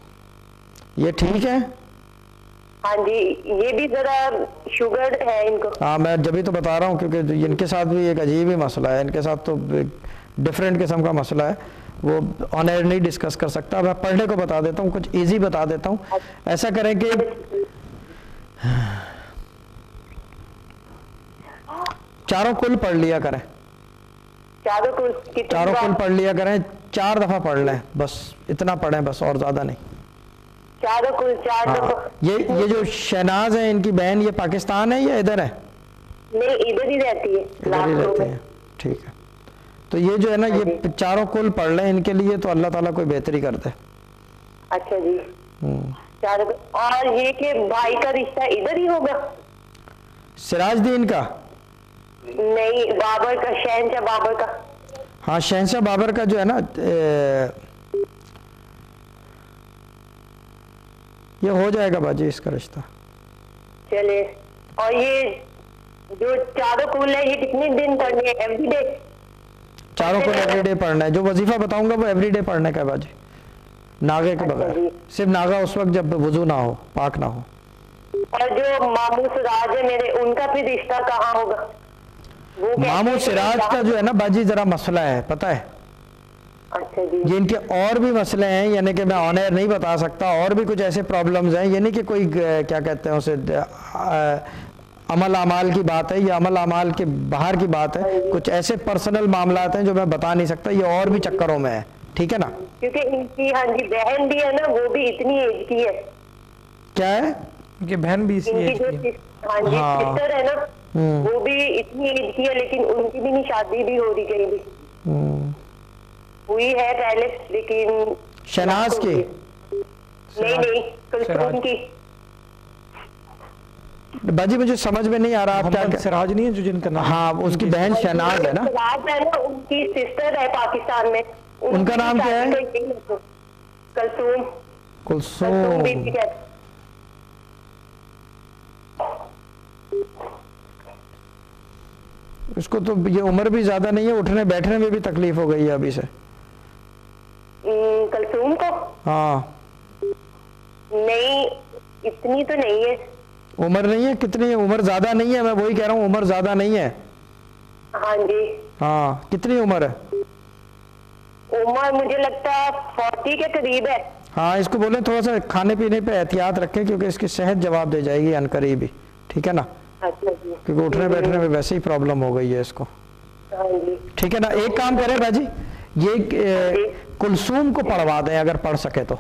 یہ ٹھیک ہے. ہاں جی یہ بھی ذرا شوگر ہے ان کو. ہاں میں جبھی تو بتا رہا ہوں کیونکہ ان کے ساتھ بھی ایک عجیب ہی مسئلہ ہے. ان کے ساتھ تو ڈفرینٹ قسم کا مسئلہ ہے, وہ آن ایئر نہیں ڈسکس کر سکتا. میں پڑھنے کو بتا دیتا ہوں, کچھ ایزی بتا دیتا ہوں. ایسا کریں کہ چاروں کل پڑھ لیا کریں. چاروں کل پڑھ لیا کریں. 4 دفعہ پڑھ لیں بس, اتنا پڑھیں بس, اور زیادہ نہیں. یہ جو شہناز ہے ان کی بہن, یہ پاکستان ہے یا ادھر ہے؟ نہیں ادھر ہی رہتی ہے. ادھر ہی رہتی ہے. ٹھیک ہے. تو یہ جو ہے نا یہ چاروں کل پڑھ لیں ان کے لیے تو اللہ تعالیٰ کوئی بہتری کر دے. اچھا جی. اور یہ کہ بھائی کا رشتہ ادھر ہی ہوگا؟ سراج دین کا نہیں, بابر کا, شہنشاہ بابر کا. ہاں شہنشاہ بابر کا جو ہے نا یہ ہو جائے گا باجی اس کا رشتہ. چلے. اور یہ جو چاروں کل ہے یہ کتنے دن پڑھنے ہیں؟ Every day? چاروں کل ایوری ڈے پڑھنا ہے. جو وظیفہ بتاؤں گا وہ ایوری ڈے پڑھنے کا ہے باجی, ناغے کے بغیر. صرف ناغا اس وقت جب وضو نہ ہو, پاک نہ ہو. اور جو ماموں سراج ہے میرے, ان کا پھر رشتہ کہاں ہوگا؟ ماموں سراج کا جو ہے نا باجی ذرا مسئلہ ہے, پتہ ہے. اچھا جی. یہ ان کے اور بھی مسئلے ہیں, یعنی کہ میں آن ایئر نہیں بتا سکتا. اور بھی کچھ ایسے پرابلمز ہیں, یعنی کہ کوئی کیا کہتے ہیں اسے, عمل اعمال کی بات ہے یا عمل اعمال کے باہر کی بات ہے. کچھ ایسے پرسنل معاملات ہیں جو میں بتا نہیں سکتا. یہ اور بھی چکروں میں ہے, ٹھیک ہے نا. کیونکہ ان کی ہاں جی بہن بھی ہے نا, وہ بھی اتنی ایج کی ہے. کیا ہے ان کی بہن بھی اسی ایج کی ہے. ہاں جی سسٹر ہے نا, وہ بھی اتنی ایج کی ہے, لیکن ان کی بھی نہیں شادی بھی ہو رہی, کہیں بھی ہوئی ہے پہلے لیکن. شہناز کی نہیں کلثوم کی. باجی مجھے سمجھ میں نہیں آ رہا آپ کیا. سراج نہیں ہے جو جن کا نام؟ ہاں اس کی بہن شہناز ہے نا. سراج ہے نا, ان کی سسٹر ہے پاکستان میں. ان کا نام کیا ہے؟ کلثوم. کلثوم. اس کو تو یہ عمر بھی زیادہ نہیں ہے, اٹھنے بیٹھنے میں بھی تکلیف ہو گئی ہے ابھی سے. کلثوم کو؟ ہاں نہیں اتنی تو نہیں ہے. عمر نہیں ہے. کتنی ہے عمر؟ زیادہ نہیں ہے, میں وہی کہہ رہا ہوں, عمر زیادہ نہیں ہے. ہاں جی. ہاں کتنی عمر ہے؟ عمر مجھے لگتا ہے 40 کے قریب ہے. ہاں اس کو بولیں تھوڑا سا کھانے پینے پہ احتیاط رکھیں, کیونکہ اس کی صحت جواب دے جائے گی عنقریب ہی, ٹھیک ہے نا. اچھا جی. کیونکہ اٹھنے بیٹھنے میں ویسے ہی پرابلم ہو گئی ہے اس کو. ہاں جی. ٹھیک ہے نا. ایک کام کریں باجی, یہ کلثوم کو پڑھوا دیں اگر پڑھ سکے تو.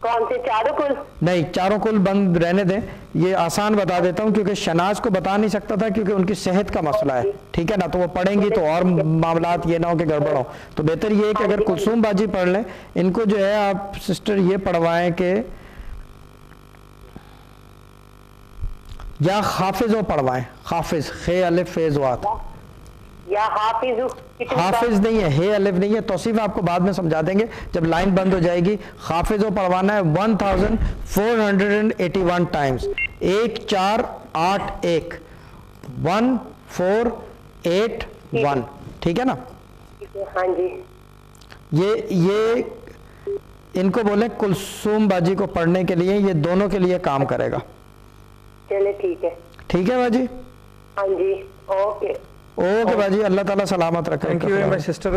کون سے چاروں کل؟ نہیں چاروں کل بند رہنے دیں. یہ آسان بتا دیتا ہوں کیونکہ شہناز کو بتا نہیں سکتا تھا کیونکہ ان کی صحت کا مسئلہ ہے, ٹھیک ہے نا. تو وہ پڑھیں گی تو اور معاملات یہ نہ ہو کہ گڑبڑ ہو. تو بہتر یہ ہے کہ اگر کلثوم باجی پڑھ لیں, ان کو جو ہے آپ سسٹر یہ پڑھوائیں کہ یا حافظ پڑھوائیں. حافظ, خے الف فیض وات. یا حافظ. حافظ نہیں ہے, ہے الف نہیں ہے. توصیف آپ کو بعد میں سمجھا دیں گے جب لائن بند ہو جائے گی. حافظ پڑھوانا ہے 1481 ٹائمز. 1481 1481, ٹھیک ہے نا. ہاں جی. یہ ان کو بولیں کلثوم باجی کو پڑھنے کے لیے، یہ دونوں کے لیے کام کرے گا. چلے ٹھیک ہے. ٹھیک ہے باجی؟ ہاں جی اوکے. اوکے باجی، اللہ تعالیٰ سلامت رکھے. Thank you very much sister.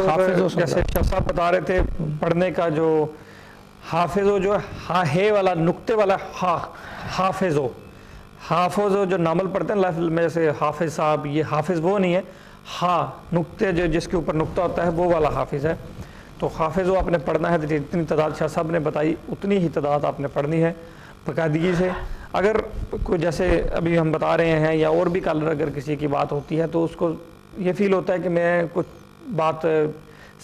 جیسے شاہ صاحب بتا رہے تھے پڑھنے کا، جو حافظ جو ہا ہے والا نقطے والا ہا، حافظ جو ناول پڑھتے ہیں لفظ میں، جیسے حافظ صاحب، یہ حافظ وہ نہیں ہے، ہا نقطے جو جس کے اوپر نقطہ ہوتا ہے وہ والا حافظ ہے. تو حافظ آپ نے پڑھنا ہے، جتنی تعداد شاہ صاحب نے بتائی اتنی ہی تعداد آپ نے پڑھنی ہے باقاعدگی سے. اگر کوئی جیسے ابھی ہم بتا رہے ہیں یا اور بھی کلر اگر کسی کی بات ہوتی ہے تو اس کو یہ فیل ہوتا ہے کہ میں کچھ بات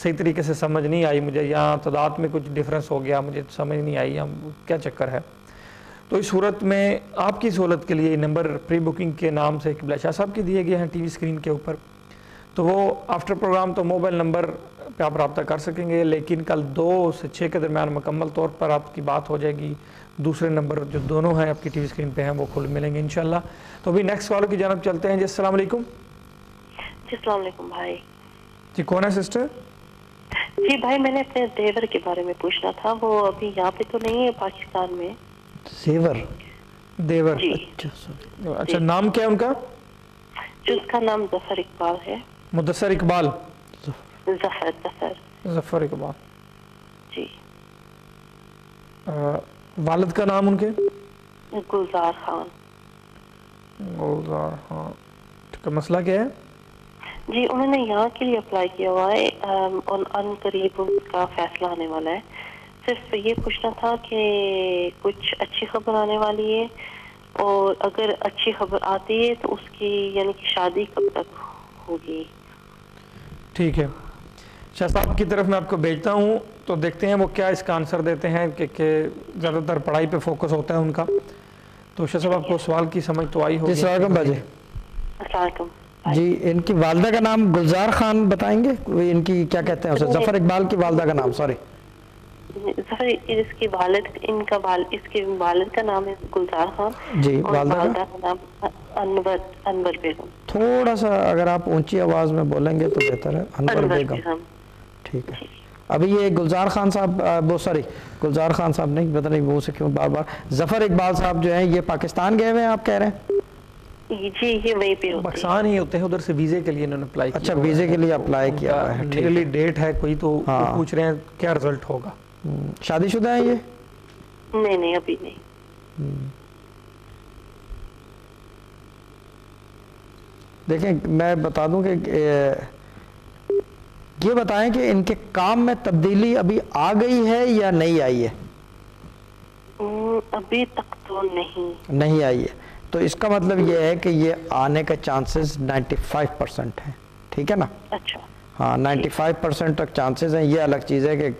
صحیح طریقے سے سمجھ نہیں آئی مجھے، یا تعداد میں کچھ ڈفرینس ہو گیا، مجھے سمجھ نہیں آئی یا کیا چکر ہے، تو اس صورت میں آپ کی سہولت کے لیے نمبر پری بکنگ کے نام سے قبلہ شاہ صاحب کے دیے گئے ہیں ٹی وی اسکرین کے اوپر. تو وہ آفٹر پروگرام تو موبائل نمبر پہ آپ رابطہ کر سکیں گے، لیکن کل 2 سے 6 کے درمیان مکمل طور پر آپ کی بات ہو جائے گی. دوسرے نمبر جو دونوں ہیں آپ کی ٹی وی اسکرین پہ ہیں وہ کھل ملیں گے انشاءاللہ. تو ابھی نیکسٹ والوں کی جانب چلتے ہیں. جی السلام علیکم. جی السلام علیکم بھائی. جی کون ہے سسٹر؟ جی بھائی میں نے اپنے دیور کے بارے میں پوچھنا تھا، وہ ابھی یہاں پہ تو نہیں ہے پاکستان میں. دیور جی. اچھا نام کیا ہے ان کا؟ جو اس کا نام ظفر اقبال ہے. مدثر اقبال. ظفر اقبال جی. والد کا نام ان کے؟ گلزار خان. گلزار خان. مسئلہ کیا ہے؟ جی انہوں نے یہاں کے لیے اپلائی کیا ہوا ہے اور ان قریب ان کا فیصلہ آنے والا ہے. صرف یہ پوچھنا تھا کہ کچھ اچھی خبر آنے والی ہے، اور اگر اچھی خبر آتی ہے تو اس کی یعنی کہ شادی کب تک ہوگی؟ ٹھیک ہے، شاہ صاحب کی طرف میں آپ کو بھیجتا ہوں تو دیکھتے ہیں وہ کیا اس کا آنسر دیتے ہیں کہ زیادہ تر پڑھائی پہ فوکس ہوتا ہے ان کا. تو شاہ صاحب آپ کو سوال کی سمجھ تو آئی ہوگی. السلام علیکم باجی. السلام علیکم. جی ان کی والدہ کا نام گلزار خان بتائیں گے؟ ان کی کیا کہتے ہیں اسے؟ ظفر اقبال کی والدہ کا نام، سوری. ظفر اس کے والد اس کے والد کا نام ہے گلزار خان. جی والدہ کا نام انور بیگم. تھوڑا سا اگر آپ اونچی آواز میں بولیں گے تو بہتر ہے. انور بیگم. ٹھیک ہے. ابھی یہ گلزار خان صاحب گلزار خان صاحب نہیں، پتہ نہیں وہ سے کیوں بار بار ظفر اقبال صاحب جو ہیں یہ پاکستان گئے ہوئے ہیں آپ کہہ رہے ہیں؟ جی یہ وہیں پہ پاکستان ہی ہوتے ہیں، ادھر سے ویزے کے لیے انہوں نے اپلائی کیا. اچھا ویزے کے لیے اپلائی کیا ہے. نیرلی ڈیٹ ہے کوئی تو پوچھ رہے ہیں کیا رزلٹ ہوگا. شادی شدہ ہیں یہ؟ نہیں ابھی نہیں. دیکھیں میں بتا دوں کہ یہ بتائیں کہ ان کے کام میں تبدیلی ابھی آ گئی ہے یا نہیں آئی ہے؟ ابھی تک تو نہیں آئی ہے. تو اس کا مطلب یہ ہے کہ یہ آنے کے چانسز 95% ہیں. ٹھیک ہے نا؟ اچھا ہاں 95% تک چانسز ہیں. یہ الگ چیز ہے کہ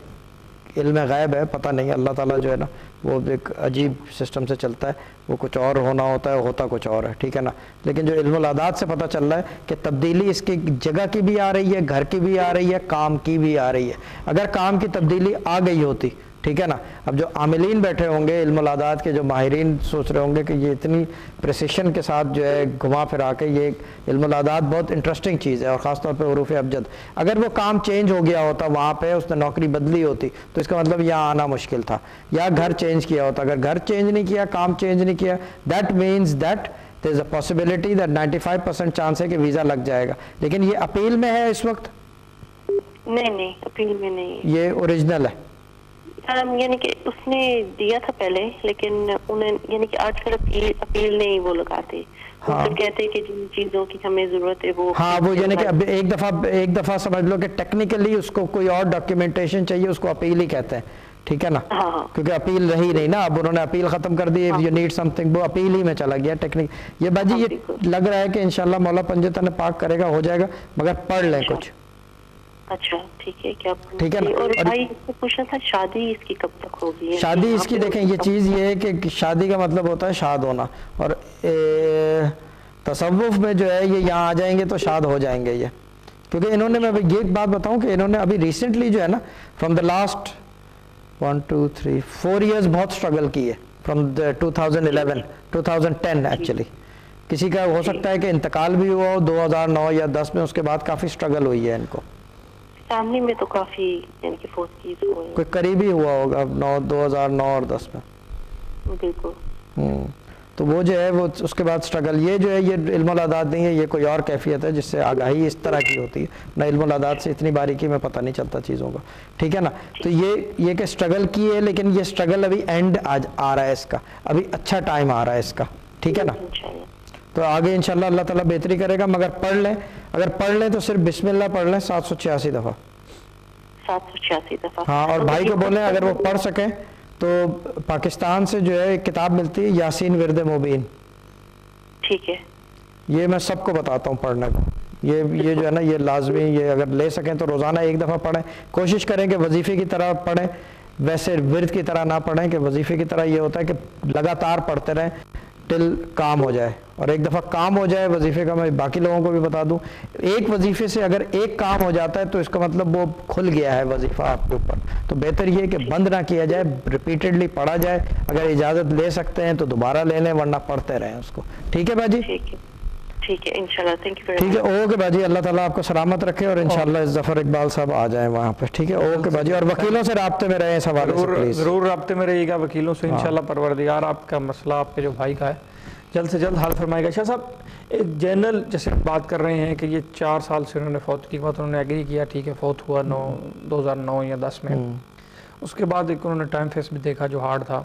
علم غیب ہے، پتہ نہیں. اللہ تعالیٰ جو ہے نا وہ ایک عجیب سسٹم سے چلتا ہے، وہ کچھ اور ہونا ہوتا ہے، ہوتا کچھ اور ہے. ٹھیک ہے نا؟ لیکن جو علم العادات سے پتہ چل رہا ہے کہ تبدیلی اس کی جگہ کی بھی آ رہی ہے، گھر کی بھی آ رہی ہے، کام کی بھی آ رہی ہے. اگر کام کی تبدیلی آ گئی ہوتی، ٹھیک ہے نا، اب جو عاملین بیٹھے ہوں گے علم العادات کے، جو ماہرین سوچ رہے ہوں گے کہ یہ اتنی پریسیشن کے ساتھ جو ہے گھما پھرا کے، یہ علم العادات بہت انٹرسٹنگ چیز ہے، اور خاص طور پہ حروف ابجد. اگر وہ کام چینج ہو گیا ہوتا وہاں پہ، اس نے نوکری بدلی ہوتی، تو اس کا مطلب یہاں آنا مشکل تھا. یا گھر چینج کیا ہوتا. اگر گھر چینج نہیں کیا، کام چینج نہیں کیا، that means that there is a possibility that 95% chance ہے کہ ویزا لگ جائے گا. لیکن یہ اپیل میں ہے اس وقت؟ نہیں اپیل میں نہیں. یہ اوریجنل ہے؟ یعنی کہ اس نے دیا تھا پہلے، لیکن انہیں یعنی کہ آج کل اپیل نہیں وہ لگاتے. کہتے کہ جن چیزوں کی ہمیں ضرورت ہے وہ یعنی کہ اب ایک دفعہ سمجھ لو کہ ٹیکنیکلی اس کو کوئی اور ڈاکیومنٹیشن چاہیے، اس کو اپیل ہی کہتے ہیں. ٹھیک ہے نا؟ کیونکہ اپیل رہی نہیں نا، اب انہوں نے اپیل ختم کر دی. یو نیڈ سم تھنگ، وہ اپیل ہی میں چلا گیا ٹیکنیک. یہ باجی یہ لگ رہا ہے کہ انشاءاللہ مولا پنجتن پاک کرے گا، ہو جائے گا، مگر پڑھ لیں کچھ. اچھا ٹھیک ہے. کیا ٹھیک ہے نا؟ اور بھائی اس سے پوچھنا تھا شادی اس کی کب تک ہوگی؟ شادی اس کی دیکھیں یہ چیز یہ ہے کہ شادی کا مطلب ہوتا ہے شاد ہونا، اور تصوف میں جو ہے یہ یہاں آ جائیں گے تو شاد ہو جائیں گے یہ. کیونکہ انہوں نے، میں یہ ایک بات بتاؤں کہ انہوں نے ابھی ریسنٹلی جو ہے نا فرام دا لاسٹ 1 2 3 4 ایئرز بہت اسٹرگل کی ہے. From 2010 actually. کسی کا ہو سکتا ہے کہ انتقال بھی ہوا ہو 2009 یا 10 میں، اس کے بعد کافی اسٹرگل ہوئی ہے ان کو. فیملی میں تو کافی یعنی کہ فوت کی ہوئے ہیں. کوئی قریبی ہوا ہوگا 2009 اور 10 میں. بالکل. تو وہ جو ہے وہ اس کے بعد سٹرگل، یہ جو ہے یہ علم الاعداد نہیں ہے، یہ کوئی اور کیفیت ہے جس سے آگاہی اس طرح کی ہوتی ہے. نہ علم الاعداد سے اتنی باریکی میں پتہ نہیں چلتا چیزوں کا، ٹھیک ہے نا. تو یہ کہ سٹرگل کی ہے، لیکن یہ سٹرگل ابھی اینڈ آ رہا ہے اس کا، ابھی اچھا ٹائم آ رہا ہے اس کا، ٹھیک ہے نا. تو آگے انشاءاللہ اللہ تعالیٰ بہتری کرے گا. مگر پڑھ لیں، اگر پڑھ لیں تو صرف بسم اللہ پڑھ لیں 786 دفعہ. 786 دفعہ. ہاں، اور بھائی کو بولیں اگر وہ پڑھ سکیں تو پاکستان سے جو ہے ایک کتاب ملتی ہے یاسین ورد مبین. ٹھیک ہے. یہ میں سب کو بتاتا ہوں پڑھنے کو. یہ جو ہے نا یہ لازمی، یہ اگر لے سکیں تو روزانہ ایک دفعہ پڑھیں. کوشش کریں کہ وظیفے کی طرح پڑھیں، ویسے ورد کی طرح نہ پڑھیں کہ وظیفے کی طرح یہ ہوتا ہے کہ لگاتار پڑھتے رہیں ٹل کام ہو جائے. اور ایک دفعہ کام ہو جائے وظیفے کا، میں باقی لوگوں کو بھی بتا دوں، ایک وظیفے سے اگر ایک کام ہو جاتا ہے تو اس کا مطلب وہ کھل گیا ہے وظیفہ آپ کے اوپر. تو بہتر یہ کہ بند نہ کیا جائے، ریپیٹڈلی پڑھا جائے. اگر اجازت لے سکتے ہیں تو دوبارہ لے لیں، ورنہ پڑھتے رہیں اس کو. ٹھیک ہے باجی؟ ٹھیک ہے انشاءاللہ. Thank you very much. ٹھیک ہے، اوکے باجی، اللہ تعالیٰ آپ کو سلامت رکھے اور انشاءاللہ ظفر اقبال صاحب آ جائیں وہاں پہ. ٹھیک ہے، اوکے باجی. اور وکیلوں سے رابطے میں رہیں اس حوالے سے پلیز. ضرور رابطے میں رہیے گا وکیلوں سے انشاءاللہ. پروردگار آپ کا مسئلہ آپ کے جو بھائی کا ہے جلد سے جلد حل فرمائے گا. شاہ صاحب ایک جنرل جیسے بات کر رہے ہیں کہ یہ 4 سال سے انہوں نے فوت کی بات انہوں نے ایگری کیا، ٹھیک ہے، فوت ہوا 2009 یا 10 میں. اس کے بعد ایک انہوں نے ٹائم فیس بھی دیکھا جو ہارڈ تھا.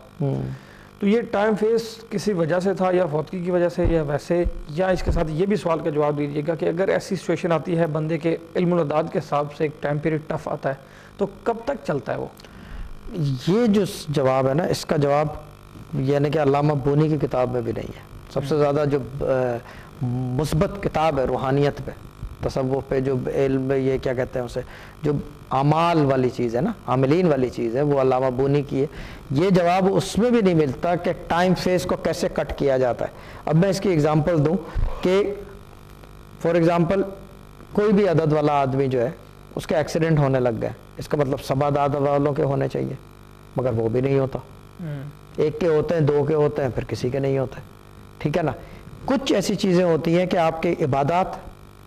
تو یہ ٹائم فیس کسی وجہ سے تھا یا فوتگی کی وجہ سے یا ویسے، یا اس کے ساتھ یہ بھی سوال کا جواب دیجیے گا کہ اگر ایسی سچویشن آتی ہے بندے کے علم الاعداد کے حساب سے ایک ٹائم پیریڈ ٹف آتا ہے تو کب تک چلتا ہے وہ؟ یہ جو جواب ہے نا، اس کا جواب یعنی کہ علامہ بونی کی کتاب میں بھی نہیں ہے. سب سے زیادہ جو مثبت کتاب ہے روحانیت پہ، تصوف پہ، جو علم یہ کیا کہتے ہیں اسے، جو اعمال والی چیز ہے نا، عاملین والی چیز ہے، وہ علامہ بونی کی ہے. یہ جواب اس میں بھی نہیں ملتا کہ ٹائم فیس کو کیسے کٹ کیا جاتا ہے. اب میں اس کی اگزامپل دوں کہ فار ایگزامپل کوئی بھی عدد والا آدمی جو ہے اس کے ایکسیڈنٹ ہونے لگ گئے، اس کا مطلب سب عدد والوں کے ہونے چاہیے، مگر وہ بھی نہیں ہوتا. ایک کے ہوتے ہیں، 2 کے ہوتے ہیں، پھر کسی کے نہیں ہوتے. ٹھیک ہے نا. کچھ ایسی چیزیں ہوتی ہیں کہ آپ کے عبادات،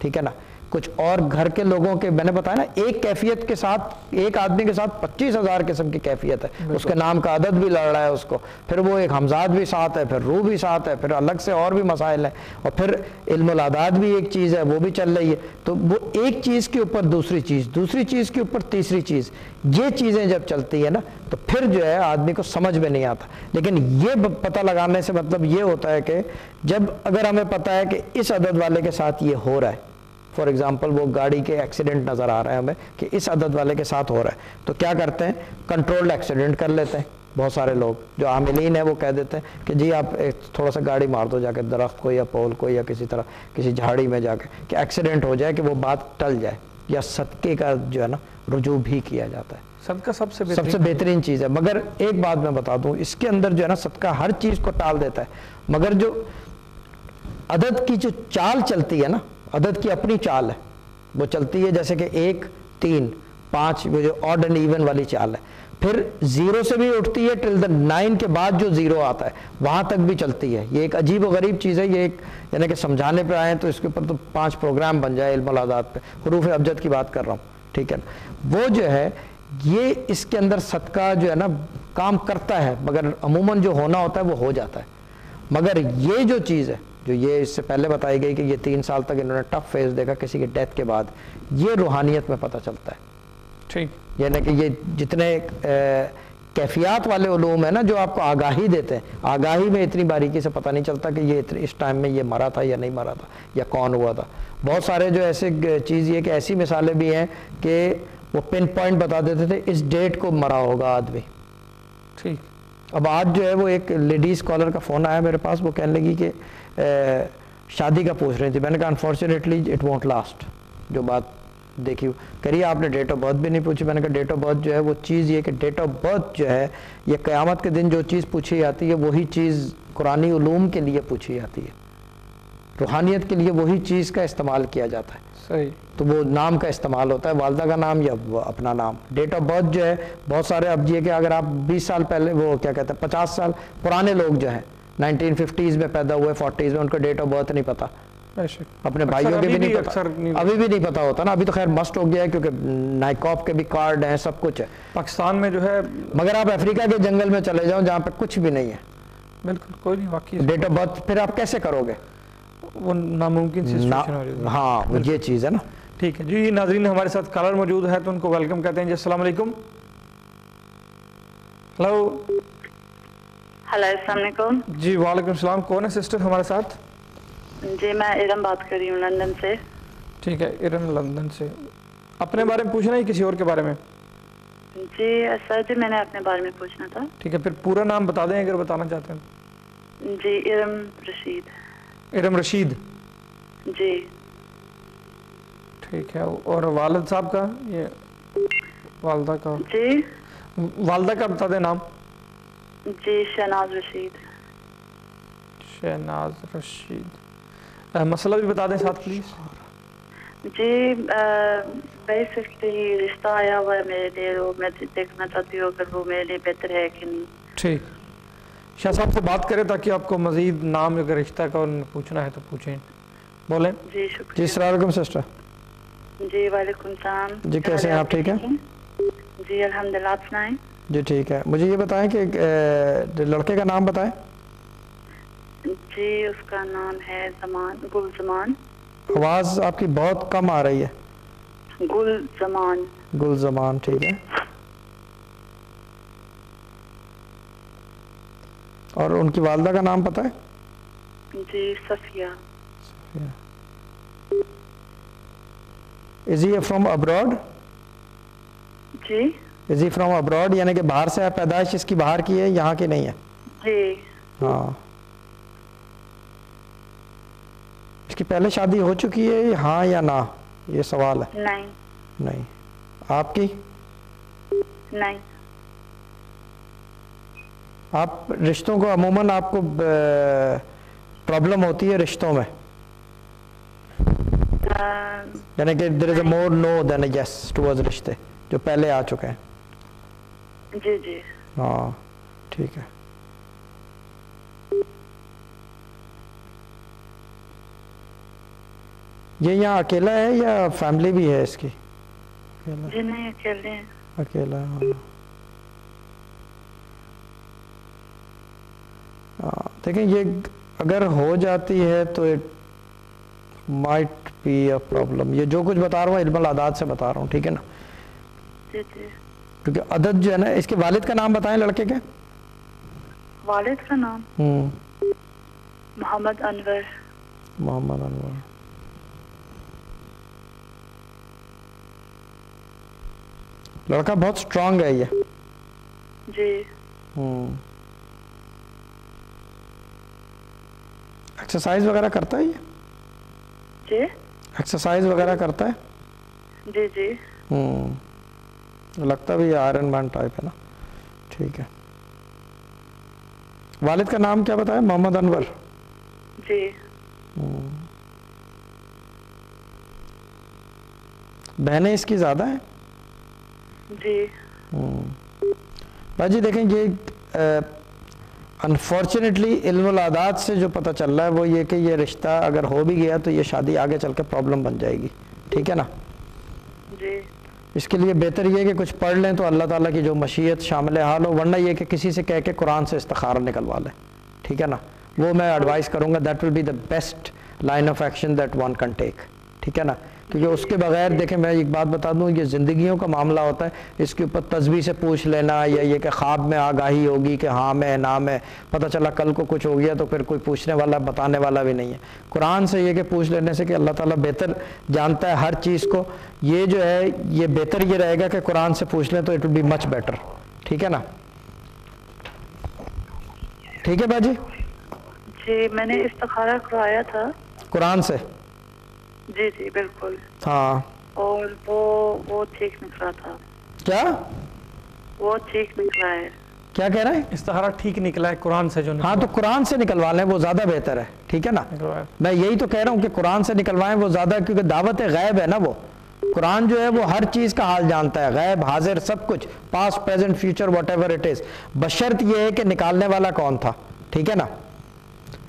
ٹھیک ہے نا، کچھ اور گھر کے لوگوں کے، میں نے بتایا نا ایک کیفیت کے ساتھ، ایک آدمی کے ساتھ 25,000 قسم کی کیفیت ہے. اس کے نام کا عدد بھی لڑ رہا ہے اس کو، پھر وہ ایک حمزات بھی ساتھ ہے، پھر روح بھی ساتھ ہے، پھر الگ سے اور بھی مسائل ہیں، اور پھر علم الاعداد بھی ایک چیز ہے وہ بھی چل رہی ہے. تو وہ ایک چیز کے اوپر دوسری چیز، دوسری چیز کے اوپر تیسری چیز، یہ چیزیں جب چلتی ہے نا تو پھر جو ہے آدمی کو سمجھ میں نہیں آتا. لیکن یہ پتہ لگانے سے مطلب یہ ہوتا ہے کہ جب اگر ہمیں پتہ ہے کہ اس عدد والے کے ساتھ یہ ہو رہا ہے، فار ایگزامپل وہ گاڑی کے ایکسیڈنٹ نظر آ رہا ہے ہمیں کہ اس عدد والے کے ساتھ ہو رہا ہے، تو کیا کرتے ہیں؟ کنٹرولڈ ایکسیڈنٹ کر لیتے ہیں. بہت سارے لوگ جو عاملین ہیں وہ کہہ دیتے ہیں کہ جی آپ تھوڑا سا گاڑی مار دو جا کے درخت کو یا پول کو یا کسی طرح کسی جھاڑی میں جا کے، کہ ایکسیڈنٹ ہو جائے کہ وہ بات ٹل جائے. یا صدقے کا جو ہے نا رجوع بھی کیا جاتا ہے. صدقہ سب سے بہترین چیز ہے. مگر ایک بات میں بتا دوں، اس کے اندر جو ہے نا صدقہ ہر چیز کو ٹال دیتا ہے، مگر جو عدد کی جو چال چلتی ہے نا، عدد کی اپنی چال ہے، وہ چلتی ہے جیسے کہ 1 3 5، وہ جو آڈ اینڈ ایون والی چال ہے. پھر 0 سے بھی اٹھتی ہے ٹل دا 9 کے بعد جو 0 آتا ہے وہاں تک بھی چلتی ہے. یہ ایک عجیب و غریب چیز ہے. یہ ایک یعنی کہ سمجھانے پہ آئے تو اس کے اوپر تو 5 پروگرام بن جائے علم الاعداد پہ. حروف ابجد کی بات کر رہا ہوں، ٹھیک ہے نا. وہ جو ہے یہ اس کے اندر صدقہ جو ہے نا کام کرتا ہے، مگر عموماً جو ہونا ہوتا ہے وہ ہو جاتا ہے. مگر یہ جو چیز ہے جو یہ اس سے پہلے بتائی گئی کہ یہ 3 سال تک انہوں نے ٹف فیز دیکھا کسی کی ڈیتھ کے بعد، یہ روحانیت میں پتہ چلتا ہے. ٹھیک، یعنی کہ یہ جتنے کیفیات والے علوم ہیں نا جو آپ کو آگاہی دیتے ہیں، آگاہی میں اتنی باریکی سے پتہ نہیں چلتا کہ یہ اس ٹائم میں یہ مرا تھا یا نہیں مرا تھا یا کون ہوا تھا. بہت سارے جو ایسے چیز یہ کہ ایسی مثالیں بھی ہیں کہ وہ پن پوائنٹ بتا دیتے تھے اس ڈیٹ کو مرا ہوگا آدمی. ٹھیک. اب آج جو ہے وہ ایک لیڈیز کالر کا فون آیا میرے پاس، وہ کہنے لگی کہ شادی کا پوچھ رہی تھی. میں نے کہا انفارچونیٹلی اٹ وونٹ لاسٹ. جو بات دیکھی کریے آپ نے ڈیٹ آف برتھ بھی نہیں پوچھی. میں نے کہا ڈیٹ آف برتھ جو ہے وہ چیز یہ کہ ڈیٹ آف برتھ جو ہے یہ قیامت کے دن جو چیز پوچھی جاتی ہے وہی چیز قرآنی علوم کے لیے پوچھی جاتی ہے، روحانیت کے لیے وہی چیز کا استعمال کیا جاتا ہے. صحیح. تو وہ نام کا استعمال ہوتا ہے، والدہ کا نام یا اپنا نام. ڈیٹ آف برتھ جو ہے بہت سارے اب یہ کہ اگر آپ 20 سال پہلے، وہ کیا کہتے ہیں 50 سال پرانے لوگ جو ہیں 1950s میں پیدا ہوئے 40s میں، ان کو ڈیٹ آف برتھ نہیں پتا. اپنے بھائیوں کے بھی نہیں پتا، ابھی بھی نہیں پتا ہوتا نا، ابھی تو خیر مسٹ ہو گیا ہے کیونکہ نائکاپ کے بھی کارڈ ہیں، سب کچھ ہے پاکستان میں جو ہے. مگر آپ افریقہ کے جنگل میں چلے جاؤ جہاں پہ کچھ بھی نہیں ہے، بالکل کوئی نہیں، واقعی ڈیٹ آف برتھ پھر آپ کیسے کرو گے؟ وہ ناممکن سچویشن ہو جاتی ہے. ہاں یہ چیز ہے نا. ٹھیک ہے جی، ناظرین ہمارے ساتھ کالر موجود ہے تو ان کو ویلکم کہتے ہیں جی. السلام علیکم. ہلو. ہلو السلام علیکم. جی وعلیکم السلام. کون ہے سسٹر ہمارے ساتھ؟ جی میں ارم بات کر رہی ہوں لندن سے. ٹھیک ہے ارم لندن سے. اپنے بارے میں پوچھنا ہے کسی اور کے بارے میں؟ جی سر جی میں نے اپنے بارے میں پوچھنا تھا. ٹھیک ہے پھر پورا نام بتا دیں اگر بتانا چاہتے ہیں. جی ارم رشید. ارم رشید. جی ٹھیک ہے. اور والد صاحب کا؟ یہ والدہ کا؟ جی والدہ کا بتا دیں نام. جی شہناز رشید. شہناز رشید. مسئلہ بھی بتا دیں ساتھ پلیز. جی بیسکلی رشتہ آیا ہوا ہے میرے لیے، وہ میں دیکھنا چاہتی ہوں اگر وہ میرے لیے بہتر ہے کہ نہیں. ٹھیک. شاہ صاحب سے بات کریں تاکہ آپ کو مزید نام اگر رشتہ کا پوچھنا ہے تو پوچھیں. بولیں. جی شکریہ. جی السلام علیکم سسٹر. جی وعلیکم السلام. جی کیسے ہیں آپ؟ ٹھیک ہیں جی الحمدللہ. آپ سنائیں. جی ٹھیک ہے. مجھے یہ بتائیں کہ لڑکے کا نام بتائیں. جی اس کا نام ہے زمان، گل زمان. آواز آپ کی بہت کم آ رہی ہے. گل زمان. گل زمان. ٹھیک ہے. اور ان کی والدہ کا نام پتہ ہے؟ جی Safia. Is he from abroad? G Is he from abroad یعنی کہ باہر سے ہے، پیدائش اس کی باہر کی ہے، یہاں کی نہیں ہے؟ جی. ہاں. اس کی پہلے شادی ہو چکی ہے ہاں یا نہ؟ یہ سوال ہے. نہیں. نہیں. آپ کی؟ نہیں. آپ رشتوں کو عموماً آپ کو پرابلم ہوتی ہے رشتوں میں، یعنی کہ there is a more no than a yes towards رشتے جو پہلے آ چکے ہیں. جی جی. ہاں ٹھیک ہے. یہ یہاں اکیلا ہے یا فیملی بھی ہے اس کی؟ جی نہیں اکیلے ہیں. اکیلا ہے. ہاں دیکھیں یہ اگر ہو جاتی ہے تو it might be a problem. یہ جو کچھ بتا رہا ہوں علم الاعداد سے بتا رہا ہوں، ٹھیک ہے نا؟ جی جی. کیونکہ عدد جو ہے نا، اس کے والد کا نام بتائیں لڑکے کے. والد کا نام محمد انور. محمد انور. لڑکا بہت سٹرانگ ہے یہ. جی. ایکسرسائز وغیرہ کرتا ہے یہ؟ جی ایکسرسائز وغیرہ کرتا ہے؟ جی جی. لگتا بھی آئرن مین ٹائپ ہے نا. ٹھیک ہے. والد کا نام کیا بتایا؟ محمد انور. جی. بہنیں اس کی زیادہ ہیں؟ جی. بھائی جی دیکھیں یہ انفارچونیٹلی علم الاعداد سے جو پتہ چل رہا ہے وہ یہ کہ یہ رشتہ اگر ہو بھی گیا تو یہ شادی آگے چل کے پرابلم بن جائے گی، ٹھیک ہے نا؟ جی. اس کے لیے بہتر یہ کہ کچھ پڑھ لیں تو اللہ تعالیٰ کی جو مشیت شامل حال ہو، ورنہ یہ کہ کسی سے کہہ کے قرآن سے استخارہ نکلوا لیں، ٹھیک ہے نا؟ وہ میں ایڈوائز کروں گا. That will be the best line of action that one can take, ٹھیک ہے نا؟ کیونکہ اس کے بغیر دیکھیں میں ایک بات بتا دوں، یہ زندگیوں کا معاملہ ہوتا ہے، اس کے اوپر تسبیح سے پوچھ لینا یا یہ کہ خواب میں آگاہی ہوگی کہ ہاں میں نہ میں، پتہ چلا کل کو کچھ ہو گیا تو پھر کوئی پوچھنے والا بتانے والا بھی نہیں ہے. قرآن سے یہ کہ پوچھ لینے سے کہ اللہ تعالیٰ بہتر جانتا ہے ہر چیز کو. یہ جو ہے یہ بہتر یہ رہے گا کہ قرآن سے پوچھ لیں تو it will be much better, ٹھیک ہے نا؟ ٹھیک ہے باجی. جی میں نے استخارہ کروایا تھا قرآن سے. جی جی بالکل. ہاں. اور وہ ٹھیک نکلا تھا. کیا؟ وہ ٹھیک نکلا ہے. کیا کہہ رہے ہیں؟ استخارہ ٹھیک نکلا ہے قرآن سے جو نکلا. ہاں تو قرآن سے نکلوا لیں، وہ زیادہ بہتر ہے، ٹھیک ہے نا؟ میں یہی تو کہہ رہا ہوں کہ قرآن سے نکلوائیں وہ زیادہ، کیونکہ دعوت غیب ہے نا. وہ قرآن جو ہے وہ ہر چیز کا حال جانتا ہے، غیب حاضر سب کچھ، past present future whatever it is. بشرط یہ ہے کہ نکالنے والا کون تھا، ٹھیک ہے نا؟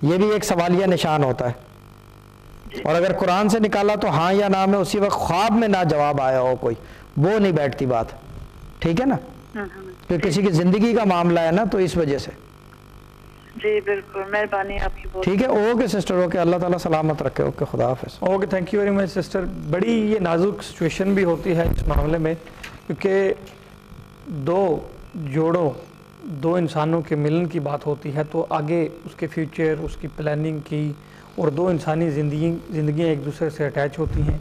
یہ بھی ایک سوالیہ نشان ہوتا ہے. اور اگر قرآن سے نکالا تو ہاں یا نہ میں اسی وقت خواب میں نہ جواب آیا ہو کوئی، وہ نہیں بیٹھتی بات، ٹھیک ہے نا، کہ کسی کی زندگی کا معاملہ ہے نا، تو اس وجہ سے جی بالکل، مہربانی آپ کی بہت. ٹھیک ہے، اوکے سسٹر، اوکے، اللہ تعالیٰ سلامت رکھے، اوکے، خدا حافظ. Okay, thank you very much sister. بڑی یہ نازک سچویشن بھی ہوتی ہے اس معاملے میں، کیونکہ دو انسانوں کے ملن کی بات ہوتی ہے، تو آگے اس کے فیوچر، اس کی پلاننگ کی، اور دو انسانی زندگیاں ایک دوسرے سے اٹیچ ہوتی ہیں،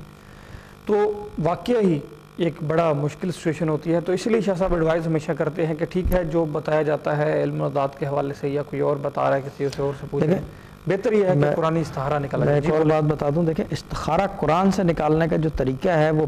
تو واقعہ ہی ایک بڑا مشکل سچویشن ہوتی ہے. تو اس لیے شاہ صاحب ایڈوائز ہمیشہ کرتے ہیں کہ ٹھیک ہے، جو بتایا جاتا ہے علم و ذات کے حوالے سے یا کوئی اور بتا رہا ہے کسی سے اور سے پوچھیں، بہتر یہ ہے کہ قرآن استخارہ نکالا جائے. میں ایک اور بات بتا دوں، دیکھیں استخارہ قرآن سے نکالنے کا جو طریقہ ہے وہ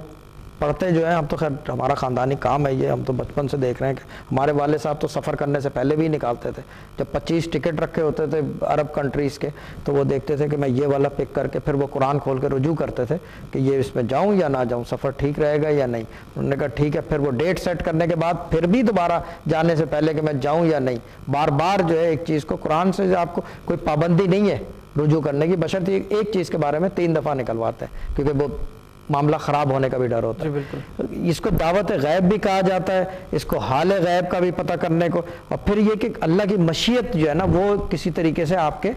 پڑھتے جو ہیں، ہم تو خیر ہمارا خاندانی کام ہے یہ، ہم تو بچپن سے دیکھ رہے ہیں کہ ہمارے والد صاحب تو سفر کرنے سے پہلے بھی نکالتے تھے. جب 25 ٹکٹ رکھے ہوتے تھے عرب کنٹریز کے، تو وہ دیکھتے تھے کہ میں یہ والا پک کر کے پھر وہ قرآن کھول کے رجوع کرتے تھے کہ یہ اس میں جاؤں یا نہ جاؤں، سفر ٹھیک رہے گا یا نہیں. انہوں نے کہا ٹھیک ہے. پھر وہ ڈیٹ سیٹ کرنے کے بعد پھر بھی دوبارہ جانے سے پہلے کہ میں جاؤں یا نہیں، بار بار جو ہے ایک چیز کو، قرآن سے آپ کو کوئی پابندی نہیں ہے رجوع کرنے کی، بشرطیہ ایک چیز کے بارے میں 3 دفعہ نکلواتے ہیں، کیونکہ وہ معاملہ خراب ہونے کا بھی ڈر ہوتا ہے. اس کو دعوت غیب بھی کہا جاتا ہے، اس کو حال غیب کا بھی پتہ کرنے کو، اور پھر یہ کہ اللہ کی مشیت جو ہے نا وہ کسی طریقے سے آپ کے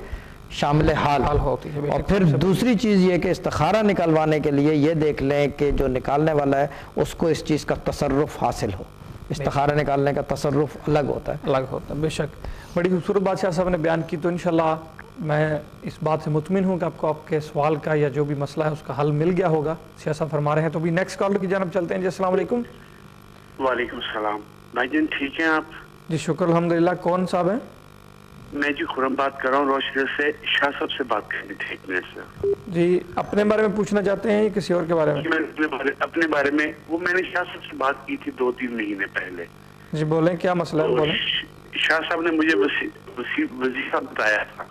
شامل حال ہوتی ہے. اور پھر دوسری چیز یہ کہ استخارہ نکلوانے کے لیے یہ دیکھ لیں کہ جو نکالنے والا ہے اس کو اس چیز کا تصرف حاصل ہو. استخارہ نکالنے کا تصرف الگ ہوتا ہے. بے شک بڑی خوبصورت بات شاہ صاحب نے بیان کی. تو انشاءاللہ میں اس بات سے مطمئن ہوں کہ آپ کو آپ کے سوال کا یا جو بھی مسئلہ ہے اس کا حل مل گیا ہوگا. شاہ صاحب فرما رہے ہیں. تو بھی نیکسٹ کالر کی جانب چلتے ہیں. جی السلام علیکم. وعلیکم السلام. بھائی جان ٹھیک ہیں آپ؟ جی شکر الحمدللہ. کون صاحب ہیں؟ میں جی خرم بات کر رہا ہوں روشن سے. شاہ صاحب سے بات کرنی تھی ایک منٹ سے. جی اپنے بارے میں پوچھنا چاہتے ہیں یا کسی اور کے بارے میں؟ اپنے بارے میں. وہ میں نے شاہ صاحب سے بات کی تھی 2-3 مہینے پہلے. جی بولیں کیا مسئلہ ہے بولیں. شاہ صاحب نے مجھے وظیفہ بتایا تھا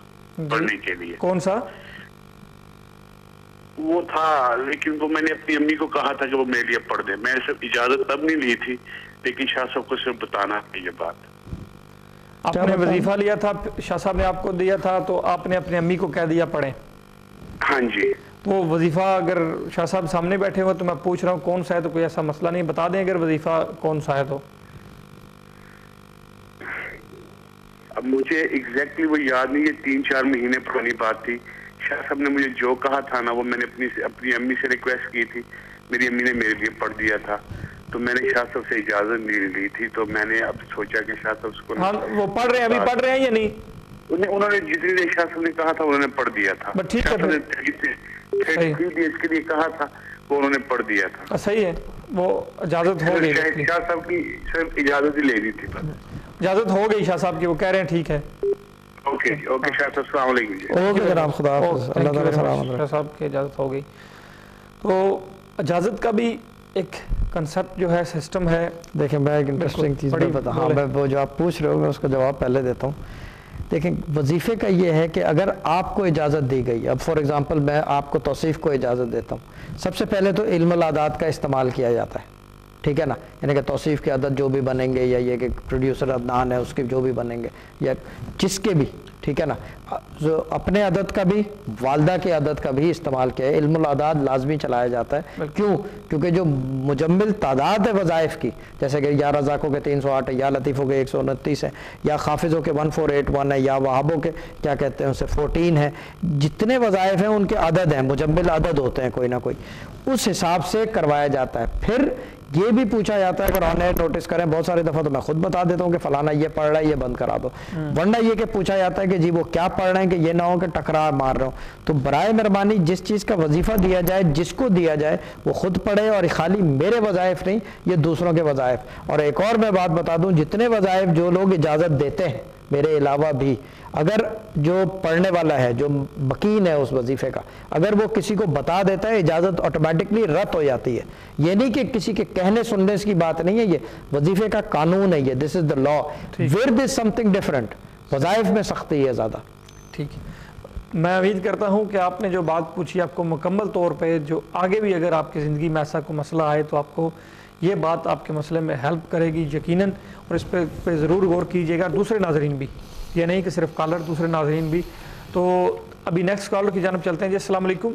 پڑھنے کے لیے. کون سا؟ وہ تھا، لیکن وہ میں نے اپنی امی کو کہا تھا کہ وہ میرے لیے پڑھ دے. میں صرف اجازت تب نہیں لی تھی، لیکن شاہ صاحب کو صرف بتانا ہے یہ بات. آپ نے وظیفہ لیا تھا، شاہ صاحب نے آپ کو دیا تھا، تو آپ نے اپنی امی کو کہہ دیا پڑھیں. ہاں جی. وہ وظیفہ اگر شاہ صاحب سامنے بیٹھے ہوئے تو میں پوچھ رہا ہوں کون سا ہے، تو کوئی ایسا مسئلہ نہیں، بتا دیں اگر وظیفہ کون سا ہے تو. اب مجھے ایگزیکٹلی وہ یاد نہیں ہے، 3-4 مہینے پرانی بات تھی. شاہ صاحب نے مجھے جو کہا تھا نا وہ میں نے اپنی امی سے ریکویسٹ کی تھی. میری امی نے میرے لیے پڑھ دیا تھا، تو میں نے شاہ صاحب سے اجازت نہیں لی تھی. تو میں نے اب سوچا کہ شاہ صاحب کو وہ پڑھ رہے ہیں، ابھی پڑھ رہے ہیں یا نہیں؟ انہوں نے جتنی دیر شاہ صاحب نے کہا تھا انہوں نے پڑھ دیا تھا. ٹھیک ہے، اس کے لیے کہا تھا وہ انہوں نے پڑھ دیا تھا. صحیح ہے، وہ اجازت ہو گئی. شاہ صاحب کی صرف اجازت ہی لینی تھی. اجازت ہو گئی شاہ صاحب کی، وہ کہہ رہے ہیں ٹھیک ہے. اوکے شاہ صاحب السلام علیکم. اوکے جناب، خدا حافظ. اللہ تعالیٰ سلامت. شاہ صاحب کی اجازت ہو گئی. تو اجازت کا بھی ایک کنسپٹ جو ہے، سسٹم ہے. دیکھیں میں ایک انٹرسٹنگ چیز بتا، ہاں میں وہ جو آپ پوچھ رہے ہو میں اس کا جواب پہلے دیتا ہوں. دیکھیں وظیفے کا یہ ہے کہ اگر آپ کو اجازت دی گئی، اب فار ایگزامپل میں آپ کو توصیف کو اجازت دیتا ہوں، سب سے پہلے تو علم العداد کا استعمال کیا جاتا ہے، ٹھیک ہے نا، یعنی کہ توصیف کے عدد جو بھی بنیں گے، یا یہ کہ پروڈیوسر عدنان ہے اس کے جو بھی بنیں گے، یا جس کے بھی، ٹھیک ہے نا، جو اپنے عدد کا بھی، والدہ کے عدد کا بھی استعمال کیا ہے. علم العداد لازمی چلایا جاتا ہے. کیوں؟ کیونکہ جو مجمل تعداد ہے وظائف کی، جیسے کہ یا رزاقوں کے 308 ہے، یا لطیفوں کے 129 ہے، یا حافظوں کے 1481 ہے، یا وہابوں کے کیا کہتے ہیں اسے 14 ہے، جتنے وظائف ہیں ان کے عدد ہیں، مجمل عدد ہوتے ہیں کوئی نہ کوئی، اس حساب سے کروایا جاتا ہے. پھر یہ بھی پوچھا جاتا ہے، اگر آن ایئر نوٹس کریں بہت ساری دفعہ تو میں خود بتا دیتا ہوں کہ فلانا یہ پڑھ رہا ہے، یہ بند کرا دو، ورنہ یہ کہ پوچھا جاتا ہے کہ جی وہ کیا پڑھ رہے ہیں، کہ یہ نہ ہو کہ ٹکرار مار رہا ہوں. تو برائے مہربانی جس چیز کا وظیفہ دیا جائے، جس کو دیا جائے وہ خود پڑھے، اور خالی میرے وظائف نہیں، یہ دوسروں کے وظائف. اور ایک اور میں بات بتا دوں، جتنے وظائف جو لوگ اجازت دیتے ہیں میرے علاوہ بھی، اگر جو پڑھنے والا ہے، جو مکین ہے اس وظیفے کا، اگر وہ کسی کو بتا دیتا ہے، اجازت آٹومیٹکلی رد ہو جاتی ہے. یہ نہیں کہ کسی کے کہنے سننے کی بات نہیں ہے، یہ وظیفے کا قانون ہے، یہ دس از دا لا. ورد از سم تھنگ ڈفرنٹ. وظائف میں سختی ہے زیادہ. ٹھیک ہے، میں امید کرتا ہوں کہ آپ نے جو بات پوچھی آپ کو مکمل طور پہ، جو آگے بھی اگر آپ کی زندگی میں ایسا کوئی مسئلہ آئے تو آپ کو یہ بات آپ کے مسئلے میں ہیلپ کرے گی یقیناً. اور اس پہ ضرور غور کیجیے گا، دوسرے ناظرین بھی، یہ نہیں کہ صرف کالر، دوسرے ناظرین بھی. تو ابھی نیکسٹ کالر کی جانب چلتے ہیں. جی السلام علیکم.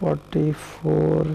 44,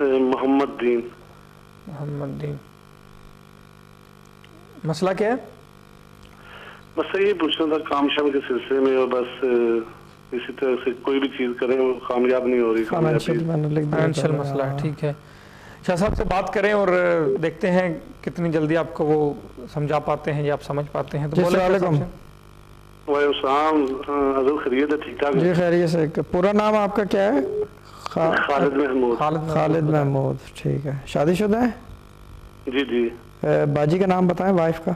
محمد دین. محمد دین. مسئلہ کیا ہے؟ بس یہ پوچھنا تھا کام شام کے سلسلے میں, اور بس اسی طرح سے کوئی بھی چیز کریں وہ کامیاب نہیں ہو رہی. فائنینشیل مسئلہ ہے. ٹھیک ہے, شاہ صاحب سے بات کریں اور دیکھتے ہیں کتنی جلدی آپ کو وہ سمجھا پاتے ہیں یا آپ سمجھ پاتے ہیں. تو وعلیکم السلام. حضرت خیریت ہے؟ ٹھیک ٹھاک. جی خیریت سے. پورا نام آپ کا کیا ہے؟ خالد محمود. خالد محمود. ٹھیک ہے. شادی شدہ ہے؟ جی جی. باجی کا نام بتائیں, وائف کا.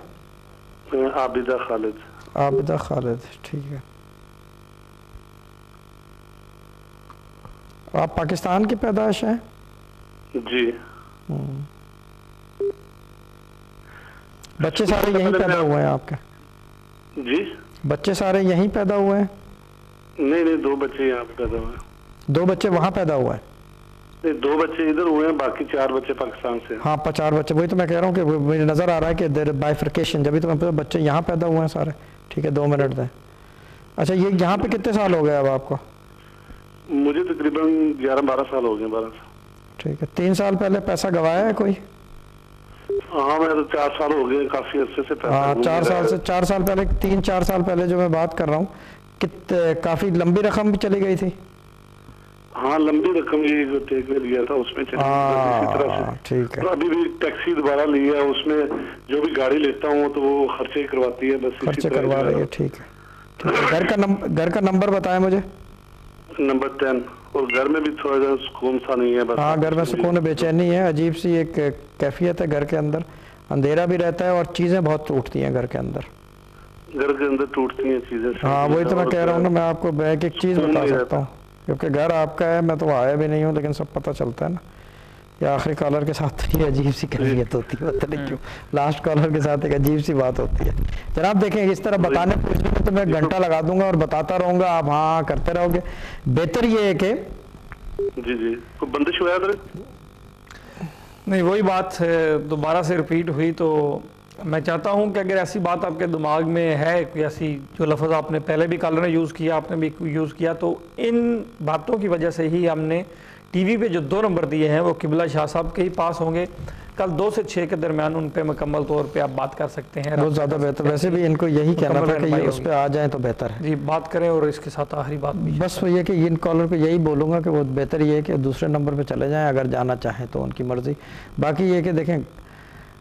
عابدہ خالد. عابدہ خالد. ٹھیک ہے. آپ پاکستان کی پیدائش ہیں؟ جی. بچے سارے یہیں پیدا ہوئے ہیں آپ کے؟ جی. بچے سارے یہیں پیدا ہوئے ہیں؟ نہیں, 2 بچے یہاں پہ پیدا ہوئے ہیں. 2 بچے وہاں پیدا ہوئے ہیں؟ نہیں, 2 بچے ادھر ہوئے ہیں, باقی 4 بچے پاکستان سے. ہاں 4 بچے. وہی تو میں کہہ رہا ہوں کہ مجھے نظر آ رہا ہے کہ دیر بائیفرکیشن. جبھی تو میں بچے یہاں پیدا ہوئے ہیں سارے. ٹھیک ہے, 2 منٹ دیں. اچھا, یہ یہاں پہ کتنے سال ہو گئے اب آپ کو؟ مجھے تقریباً 11-12 سال ہو گئے. 12 سال. ٹھیک ہے. 3 سال پہلے پیسہ گوایا ہے کوئی؟ ہاں میں تو 4 سال ہو گئے, کافی عرصے سے پیسہ. ہاں 4 سال پہلے 3-4 سال پہلے جو میں بات کر رہا ہوں, کافی لمبی رقم بھی چلی گئی تھی. ہاں لمبی رقم یہ ٹیک میں لیا تھا اس میں چلی گئی اسی طرح سے. ٹھیک ہے. ابھی بھی ٹیکسی دوبارہ لی ہے, اس میں جو بھی گاڑی لیتا ہوں تو وہ خرچے کرواتی ہے. بس خرچے کروا رہی ہے. ٹھیک ہے. گھر کا نمبر بتائیں مجھے. نمبر 10. اور گھر میں بھی تھوڑا سا سکون سا نہیں ہے. بس ہاں گھر میں سکون بے چینی ہے. عجیب سی ایک کیفیت ہے گھر کے اندر. اندھیرا بھی رہتا ہے اور چیزیں بہت ٹوٹتی ہیں گھر کے اندر. گھر کے اندر ٹوٹتی ہیں چیزیں. ہاں وہی تو میں کہہ رہا ہوں نا, میں آپ کو ایک چیز بتا سکتا ہوں کیونکہ گھر آپ کا ہے. میں تو آیا بھی نہیں ہوں لیکن سب پتہ چلتا ہے نا. یا آخری کالر کے ساتھ یہ عجیب سی کیفیت ہوتی ہے, پتہ نہیں کیوں. لاسٹ کالر کے ساتھ ایک عجیب سی بات ہوتی ہے. جناب دیکھیں اس طرح بتانے پوچھنے میں تو میں گھنٹہ لگا دوں گا اور بتاتا رہوں گا, آپ ہاں کرتے رہو گے. بہتر یہ ہے کہ جی جی کوئی بندش ہوا ہے نہیں, وہی بات دوبارہ سے ریپیٹ ہوئی. تو میں چاہتا ہوں کہ اگر ایسی بات آپ کے دماغ میں ہے, کوئی ایسی جو لفظ آپ نے پہلے بھی کالر نے یوز کیا, آپ نے بھی یوز کیا, تو ان باتوں کی وجہ سے ہی ہم نے ٹی وی پہ جو 2 نمبر دیے ہیں وہ قبلہ شاہ صاحب کے ہی پاس ہوں گے. کل 2 سے 6 کے درمیان ان پہ مکمل طور پہ آپ بات کر سکتے ہیں. بہت زیادہ بہتر. ویسے بھی ان کو یہی کہنا تھا کہ یہ اس پہ آ جائیں تو بہتر ہے. جی بات کریں. اور اس کے ساتھ آخری بات بھی بس وہ یہ کہ ان کالر کو یہی بولوں گا کہ وہ بہتر یہ ہے کہ دوسرے نمبر پہ چلے جائیں اگر جانا چاہیں تو, ان کی مرضی. باقی یہ کہ دیکھیں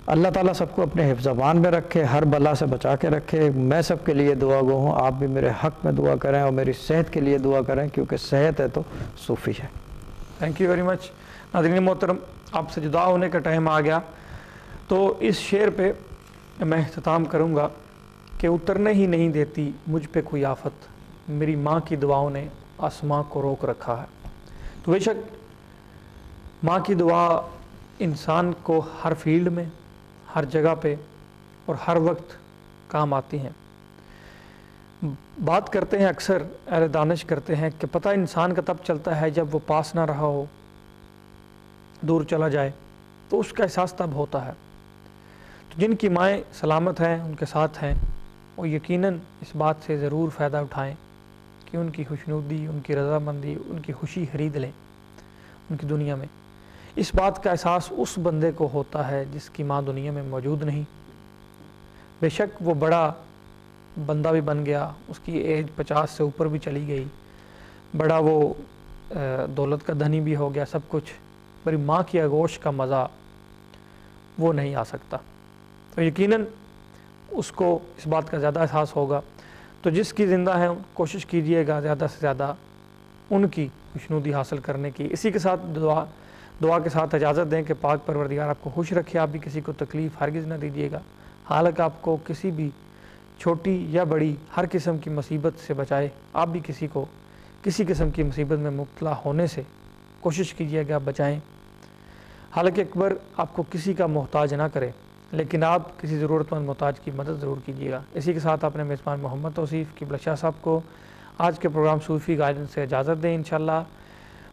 اللہ تعالیٰ سب کو اپنے حفظ امان میں رکھے, ہر بلا سے بچا کے رکھے. میں سب کے لیے دعا گو ہوں, آپ بھی میرے حق میں دعا کریں اور میری صحت کے لیے دعا کریں کیونکہ صحت ہے تو صوفی ہے. Thank you very much. ناظرین محترم, آپ سے جدا ہونے کا ٹائم آ گیا, تو اس شعر پہ میں اختتام کروں گا کہ اترنے ہی نہیں دیتی مجھ پہ کوئی آفت, میری ماں کی دعاؤں نے آسماں کو روک رکھا ہے. تو بے شک ماں کی دعا انسان کو ہر فیلڈ میں, ہر جگہ پہ اور ہر وقت کام آتی ہیں. بات کرتے ہیں اکثر اہل دانش کرتے ہیں کہ پتہ انسان کا تب چلتا ہے جب وہ پاس نہ رہا ہو, دور چلا جائے, تو اس کا احساس تب ہوتا ہے. تو جن کی مائیں سلامت ہیں, ان کے ساتھ ہیں, وہ یقیناً اس بات سے ضرور فائدہ اٹھائیں کہ ان کی خوشنودی, ان کی رضامندی, ان کی خوشی خرید لیں ان کی دنیا میں. اس بات کا احساس اس بندے کو ہوتا ہے جس کی ماں دنیا میں موجود نہیں. بے شک وہ بڑا بندہ بھی بن گیا, اس کی ایج 50 سے اوپر بھی چلی گئی, بڑا وہ دولت کا دھنی بھی ہو گیا, سب کچھ, پر ماں کی آغوش کا مزہ وہ نہیں آ سکتا. تو یقیناً اس کو اس بات کا زیادہ احساس ہوگا. تو جس کی زندہ ہیں کوشش کیجئے گا زیادہ سے زیادہ ان کی خوشنودی حاصل کرنے کی. اسی کے ساتھ دعا کے ساتھ اجازت دیں کہ پاک پروردگار آپ کو خوش رکھے, آپ بھی کسی کو تکلیف ہرگز نہ دیجیے گا, حالانکہ آپ کو کسی بھی چھوٹی یا بڑی ہر قسم کی مصیبت سے بچائے. آپ بھی کسی کو کسی قسم کی مصیبت میں مبتلا ہونے سے کوشش کیجیے کہ آپ بچائیں. حالانکہ اکبر آپ کو کسی کا محتاج نہ کرے, لیکن آپ کسی ضرورت مند محتاج کی مدد ضرور کیجیے گا. اسی کے ساتھ اپنے میزبان محمد توصیف قبلہ شاہ صاحب کو آج کے پروگرام صوفی گائیڈنس سے اجازت دیں. انشاءاللہ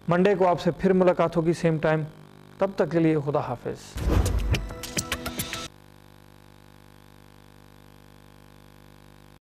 منڈے کو آپ سے پھر ملاقات ہوگی سیم ٹائم. تب تک کے لیے خدا حافظ.